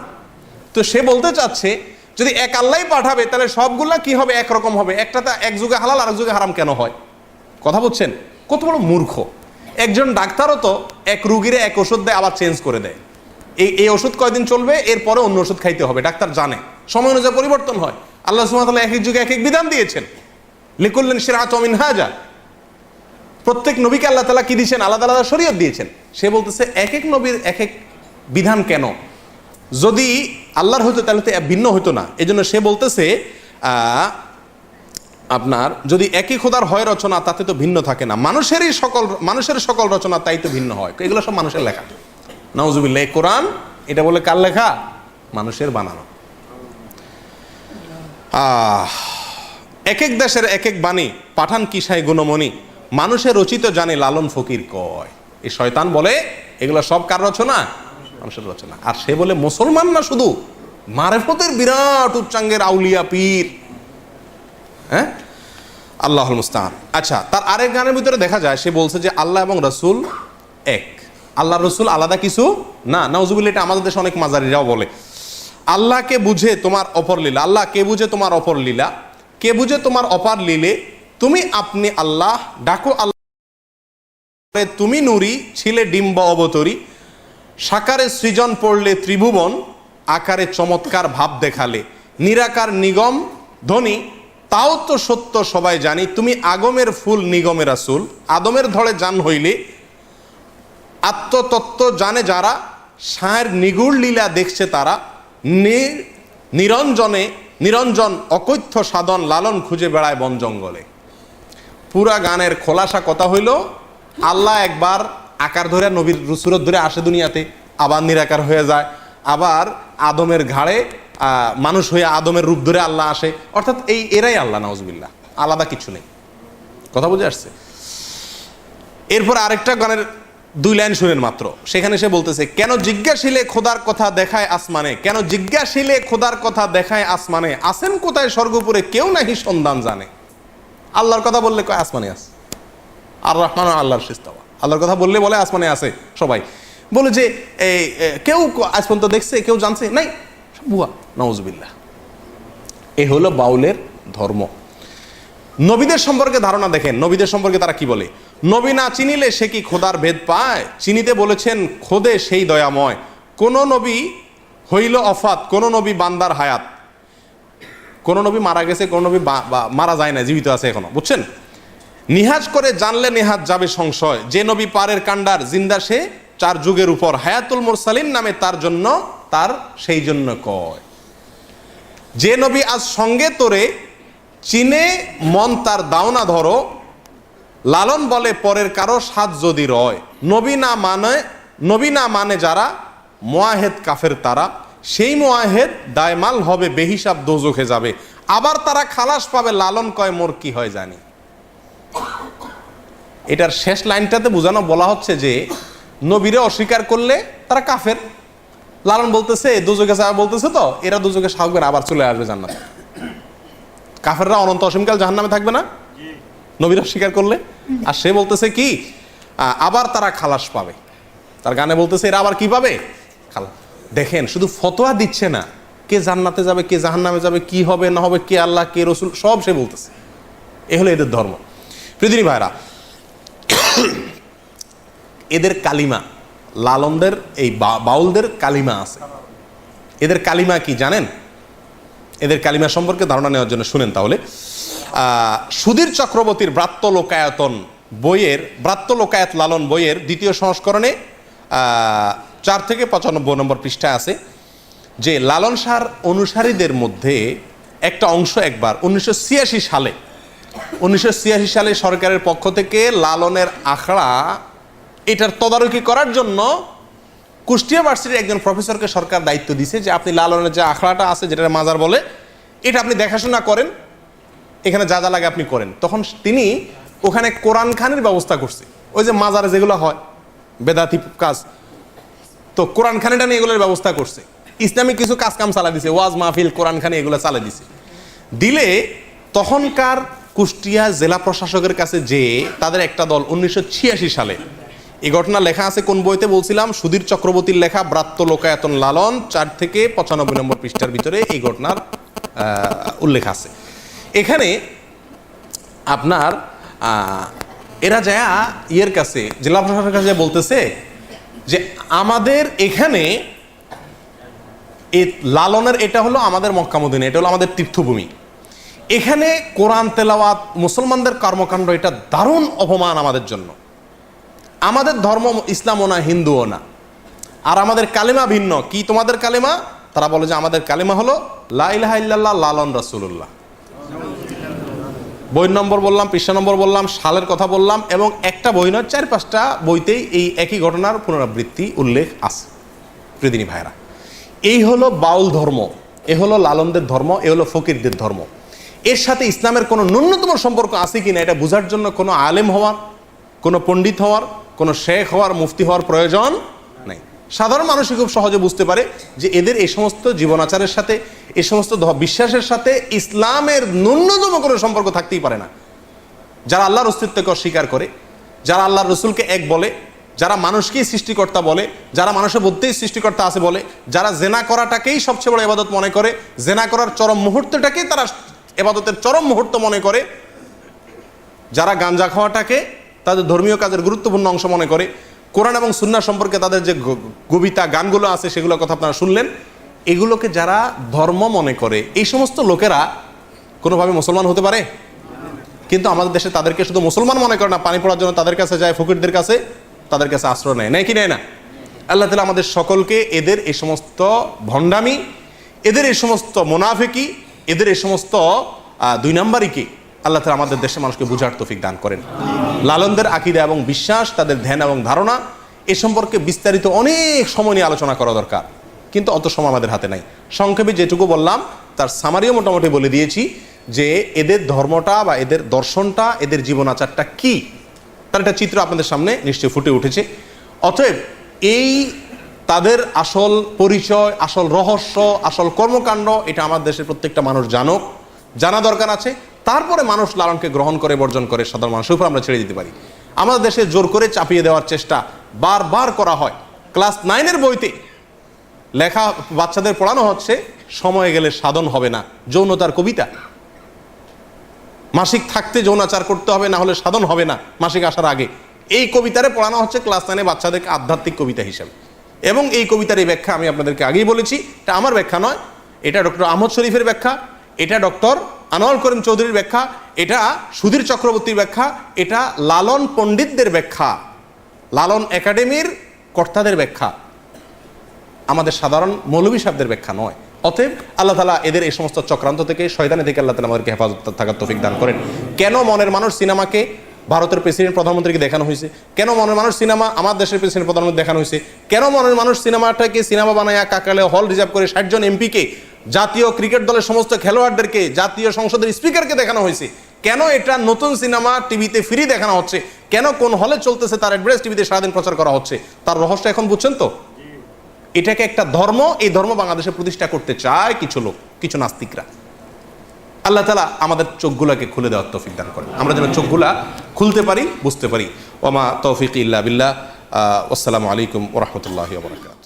[SPEAKER 1] তো সে বলতে চাচ্ছে, যদি এক আল্লাহই পাঠাবে তাহলে সবগুলা কি হবে? একরকম হবে। একটাতে এক যুগে হালাল, আরেক যুগে হারাম কেন হয়? কথা বুঝছেন? কত বড় মূর্খ একজন ডাক্তারও তো এক রুগীরে এক ওষুধ দেয়, আবার চেঞ্জ করে দেয়। এই ওষুধ কয়দিন চলবে, এরপরে অন্য ওষুধ খাইতে হবে, ডাক্তার জানে, সময় অনুযায়ী পরিবর্তন হয়। আল্লাহ সুবহানাহু ওয়া তাআলা এক এক যুগে এক এক বিধান দিয়েছেন। লিকুল্লিন শিরআতুম মিনহাজা, প্রত্যেক নবীকে আল্লাহ তাআলা কি দিয়েছেন? আলাদা আলাদা শরীয়ত দিয়েছেন। সে বলতেছে এক এক নবীর এক এক বিধান কেন? যদি আল্লাহর হতো তাহলে তো ভিন্ন হতো না। এই জন্য সে বলতেছে আপনার যদি একই খোদার হয় রচনা, তাতে তো ভিন্ন থাকে না, মানুষের সকল রচনা তাই তো ভিন্ন হয়। এগুলো সব মানুষের লেখা। নাউজুবিল্লাহ। কোরআন এটা বলে কার লেখা? মানুষের বানানো। এক এক দেশের এক এক বাণী, পাঠান কিসায় গুণমণি, মানুষের রচিত জানে লালন ফকির কয়। এই শয়তান বলে এগুলো সব কার রচনা? মানুষের রচনা। আর সে বলে মুসলমান না, শুধু মারেফতের বিরাট উচ্চাঙ্গের আউলিয়া পীর। হ্যাঁ, আল্লাহুল মুস্তাআন। আচ্ছা, তার আরেক গানের ভিতরে দেখা যায় সে বলছে যে আল্লাহ এবং রাসূল এক, আল্লাহ রসুল আলাদা কিছু না। নাউজুবিল্লাহ। এটা আমাদের দেশে অনেক মাজারিরাও বলে। আল্লাহকে বুঝে তোমার অপর লীলা, আল্লাহ কে বুঝে তোমার অপর লীলা, কে বুঝে তোমার অপার লীলে, তুমি আপনি আল্লাহ ডাকো আল্লাহ, তুমি নুরি ছিলে ডিম্ব অবতরী, সাকারে সৃজন পড়লে ত্রিভুবন, আকারে চমৎকার ভাব দেখালে, নিরাকার নিগম ধ্বনি, তাও তো সত্য সবাই জানি, তুমি আগমের ফুল নিগমের রাসূল, আদমের ধরে জান হইলে, আত্মতত্ত্ব জানে যারা, সায়ের নিগুড় লীলা দেখছে তারা, নিরঞ্জন অকৈথ্য সাধন লালন খুঁজে বেড়ায় বন জঙ্গলে। পুরা গানের খোলাসা কথা হইল, আল্লাহ একবার আকার ধরে নবীর সুরত ধরে আসে দুনিয়াতে, আবার নিরাকার হয়ে যায়, আবার আদমের ঘাড়ে মানুষ হয়ে আদমের রূপ ধরে আল্লাহ আসে, অর্থাৎ এরাই আল্লাহ, নাউজুবিল্লাহ, আলাদা কিছু নেই। কথা বুঝে আসছে? এরপর আরেকটা গানের 2 লাইন শুনেন মাত্র, সেখানে সে বলতেছে, কেন জিজ্ঞাসিলে খোদার কথা দেখায় আসমানে, কেন জিজ্ঞাসিলে খোদার কথা দেখায় আসমানে, আসেন কোথায় স্বর্গপুরে কেউ নাহি সন্ধান জানে। আল্লাহর কথা বললে কয় আসমানে আছে, আর রহমান আল্লাহর সিস্তাওয়া, আল্লাহর কথা বললে বলে আসমানে আছে সবাই, বলে যে কেউ আজ পর্যন্ত দেখছে, কেউ জানছে নাই, বুয়া, নাউজুবিল্লাহ। এ হলো বাউলের ধর্ম। নবীদের সম্পর্কে ধারণা দেখেন, নবীদের সম্পর্কে তারা কি বলে, নবী না চিনিলে সে কি খোদার ভেদ পায়, চিনিতে বলেছেন খোদে সেই দয়াময়, কোন নবী হইল অফাত, কোন নবী বান্দার হায়াত, কোন নবী মারা গেছে, কোন নবী মারা যায় না, জীবিত আছে এখনো, বুঝছেন? নিহাজ করে জানলে নেহাজ যাবে সংশয়, যে নবী পারের কান্ডার জিন্দা সে 4 যুগের উপর, হায়াতুল মুরসালিন নামে তার জন্য, তার সেই জন্য কয়, যে নবী আজ সঙ্গে তোরে চিনে মন তার দাওনা ধরো, লালন বলে পরের কারো সাথ যদি রয়, নবী না মানে যারা মুয়াহেদ কাফের তারা, সেই মুয়াহেদ দায়মাল হবে বেহিসাব দোজখে যাবে, আবার তারা খালাস পাবে লালন কয় মোর কি হয় জানি। এটার শেষ লাইনটাতে বোঝানো বলা হচ্ছে যে নবীরে অস্বীকার করলে তারা কাফের, লালন বলতেছে দোজখে যাবে বলতেছে, তো এরা দোজখে সাহবেন আবার চলে আসবে জান্নাতে। কাফেররা অনন্ত অসীমকাল জাহান্নামে থাকবে না নবীর অস্বীকার করলে, আর সে বলতেছে কি আবার তারা খালাস পাবে, তার গানে বলতেছে এরা আবার কি পাবে, খালাস। দেখেন, শুধু ফতোয়া দিচ্ছে না, কে জান্নাতে যাবে কে জাহান্নামে যাবে, কি হবে না হবে, কে আল্লাহ কে রসুল, সব সে বলতেছে। এ হলো এদের ধর্ম। পৃথিবী ভাইরা, এদের কালিমা, লালনদের এই বাউলদের কালিমা আছে। এদের কালিমা কি জানেন? এদের কালিমা সম্পর্কে ধারণা নেওয়ার জন্য শুনেন তাহলে। সুধীর চক্রবর্তীর ব্রাত্য লোকায়তন বইয়ের, ব্রাত্য লোকায়ত লালন বইয়ের 2য় সংস্করণে 4 থেকে 95 নম্বর পৃষ্ঠায় আছে যে লালন শাহর অনুসারীদের মধ্যে একটা অংশ একবার 1986 সালে সরকারের পক্ষ থেকে লালনের আখড়া এটার তদারকি করার জন্য কুষ্টিয়া ভার্সিটির একজন প্রফেসরকে সরকার দায়িত্ব দিয়েছে যে আপনি লালনের যে আখড়াটা আছে, যেটা মাজার বলে, এটা আপনি দেখাশোনা করেন, এখানে যা যা লাগে আপনি করেন। তখন তিনি ওখানে কোরআন খানির ব্যবস্থা করছে, ওই যে মাজারে যেগুলো হয় বেদাতি কাজ, তো কোরআন খানিটা নিয়ে এগুলোর ব্যবস্থা করছে, ইসলামিক কিছু কাজ কাম চালা দিছে, ওয়াজ মাহফিল কোরআন খানি এগুলো চালা দিছে। দিলে তখনকার কুষ্টিয়া জেলা প্রশাসকের কাছে যে তাদের একটা দল 1986 সালে, এই ঘটনা লেখা আছে কোন বইতে বলছিলাম, সুধীর চক্রবর্তীর লেখা ব্রাত্য লোকায়তন লালন 4 থেকে 95 নম্বর পৃষ্ঠার ভিতরে এই ঘটনার উল্লেখ আছে। এখানে আপনার এরা যায় ইয়ের কাছে, জেলা প্রশাসনের কাছে বলতেছে যে আমাদের এখানে এই লালনের এটা হলো আমাদের মক্কা মদিনা, এটা হলো আমাদের তীর্থভূমি, এখানে কোরআন তেলাওয়াত মুসলমানদের কর্মকাণ্ড এটা দারুণ অপমান আমাদের জন্য, আমাদের ধর্ম ইসলামও না হিন্দুও না, আর আমাদের কালেমা ভিন্ন। কি তোমাদের কালেমা? তারা বলে যে আমাদের কালেমা হলো লা ইলাহা ইল্লাল্লাহ লালন রাসূলুল্লাহ। বই নম্বর বললাম, পৃষ্ঠা নম্বর বললাম, সালের কথা বললাম, এবং একটা বই নয় 4-5টা বইতেই এই একই ঘটনার পুনরাবৃত্তি উল্লেখ আছে। প্রিয়দিনী ভাইরা, এই হলো বাউল ধর্ম, এ হলো লালনদের ধর্ম, এ হলো ফকিরদের ধর্ম। এর সাথে ইসলামের কোনো ন্যূনতম সম্পর্ক আছে কিনা এটা বোঝার জন্য কোনো আলেম হওয়ার, কোনো পণ্ডিত হওয়ার, কোনো শেখ হওয়ার, মুফতি হওয়ার প্রয়োজন নেই। সাধারণ মানুষই খুব সহজে বুঝতে পারে যে এদের এই সমস্ত জীবনাচারের সাথে, এই সমস্ত বিশ্বাসের সাথে ইসলামের ন্যূনতম কোনো সম্পর্ক থাকতেই পারে না। যারা আল্লাহর অস্তিত্বকে অস্বীকার করে, যারা আল্লাহর রসুলকে এক বলে, যারা মানুষকেই সৃষ্টিকর্তা বলে, যারা মানুষের মধ্যেই সৃষ্টিকর্তা আছে বলে, যারা জেনা করাটাকেই সবচেয়ে বড় ইবাদত মনে করে, জেনা করার চরম মুহূর্তটাকেই তারা ইবাদতের চরম মুহূর্ত মনে করে, যারা গাঞ্জা খাওয়াটাকে তাদের ধর্মীয় কাজের গুরুত্বপূর্ণ অংশ মনে করে, কোরআন এবং সুন্নাহ সম্পর্কে তাদের যে কবিতা গানগুলো আছে সেগুলোর কথা আপনারা শুনলেন, এগুলোকে যারা ধর্ম মনে করে, এই সমস্ত লোকেরা কোনোভাবে মুসলমান হতে পারে? কিন্তু আমাদের দেশে তাদেরকে শুধু মুসলমান মনে করে না, পানি পড়ার জন্য তাদের কাছে যায়, ফকিরদের কাছে, তাদের কাছে আশ্রয় নেয় কি নেয় না? আল্লাহ তাআলা আমাদের সকলকে এদের এই সমস্ত ভণ্ডামি, এদের এই সমস্ত মুনাফিকি, এদের এই সমস্ত 2 নাম্বারিকে আল্লাহ তাআলা আমাদের দেশের মানুষকে বুঝার তৌফিক দান করেন। লালনদের আকীদা এবং বিশ্বাস, তাদের ধ্যান এবং ধারণা এ সম্পর্কে বিস্তারিত অনেক সময় নিয়ে আলোচনা করা দরকার, কিন্তু অত সময় আমাদের হাতে নাই। সংক্ষেপে যেটুকু বললাম তার সামারিও মোটামুটি বলে দিয়েছি যে এদের ধর্মটা বা এদের দর্শনটা, এদের জীবনাচারটা কি, তার একটা চিত্র আপনাদের সামনে নিশ্চয়ই ফুটে উঠেছে। অতএব এই তাদের আসল পরিচয়, আসল রহস্য, আসল কর্মকাণ্ড এটা আমার দেশের প্রত্যেকটা মানুষ জানুক, জানা দরকার আছে। তারপরে মানুষ লালনকে গ্রহণ করে বর্জন করে সাধারণ মানুষের উপর আমরা ছেড়ে দিতে পারি। আমাদের দেশে জোর করে চাপিয়ে দেওয়ার চেষ্টা বারবার করা হয়। ক্লাস 9-এর বইতে লেখা বাচ্চাদের পড়ানো হচ্ছে সময় গেলে সাধন হবে না, যৌনতার কবিতা। মাসিক থাকতে যৌনাচার করতে হবে, না হলে সাধন হবে না মাসিক আসার আগে। এই কবিতারে পড়ানো হচ্ছে ক্লাস 9-এ বাচ্চাদেরকে আধ্যাত্মিক কবিতা হিসেবে। এবং এই কবিতার এই ব্যাখ্যা আমি আপনাদেরকে আগেই বলেছি, এটা আমার ব্যাখ্যা নয়, এটা ডক্টর আহমদ শরীফের ব্যাখ্যা, এটা ডক্টর আনোয়ার করিম চৌধুরীর ব্যাখ্যা, এটা সুধীর চক্রবর্তীর ব্যাখ্যা, এটা লালন পণ্ডিতদের ব্যাখ্যা, লালন একাডেমির কর্তাদের ব্যাখ্যা, আমাদের সাধারণ মৌলভী সাহেবদের ব্যাখ্যা নয়। অতএব আল্লাহ তাআলা এদের এই সমস্ত চক্রান্ত থেকে, শয়তানি থেকে আল্লাহ তাআলা আমাদেরকে হেফাজত থাকার তৌফিক দান করেন। কেন মনের মানুষ সিনেমাকে ভারতের প্রেসিডেন্ট প্রধানমন্ত্রীকে দেখানো হয়েছে? কেন মনের মানুষ সিনেমা আমার দেশের প্রেসিডেন্ট প্রধানমন্ত্রী দেখানো হয়েছে? কেন মনের মানুষ সিনেমাটাকে সিনেমা বানায় কাকালে হল রিজার্ভ করে 60 জন এমপিকে, জাতীয় ক্রিকেট দলের সমস্ত খেলোয়াড়দেরকে, জাতীয় সংসদের স্পিকারকে দেখানো হয়েছে? কেন এটা নতুন সিনেমা টিভিতে ফ্রি দেখানো হচ্ছে? কেন কোন হলে চলতেছে তার অ্যাড্রেস টিভিতে সারাদিন প্রচার করা হচ্ছে? তার রহস্য এখন বুঝছেন তো? এটাকে একটা ধর্ম, এই ধর্ম বাংলাদেশে প্রতিষ্ঠা করতে চায় কিছু লোক, কিছু নাস্তিকরা। আল্লাহ তাআলা আমাদের চোখগুলাকে খুলে দেওয়ার তৌফিক দান করেন, আমরা যেন চোখগুলা খুলতে পারি, বুঝতে পারি। ওমা তৌফিক ইল্লা বিল্লাহ। আসসালামু আলাইকুম ওয়া রাহমাতুল্লাহি ওয়া বারাকাতুহু।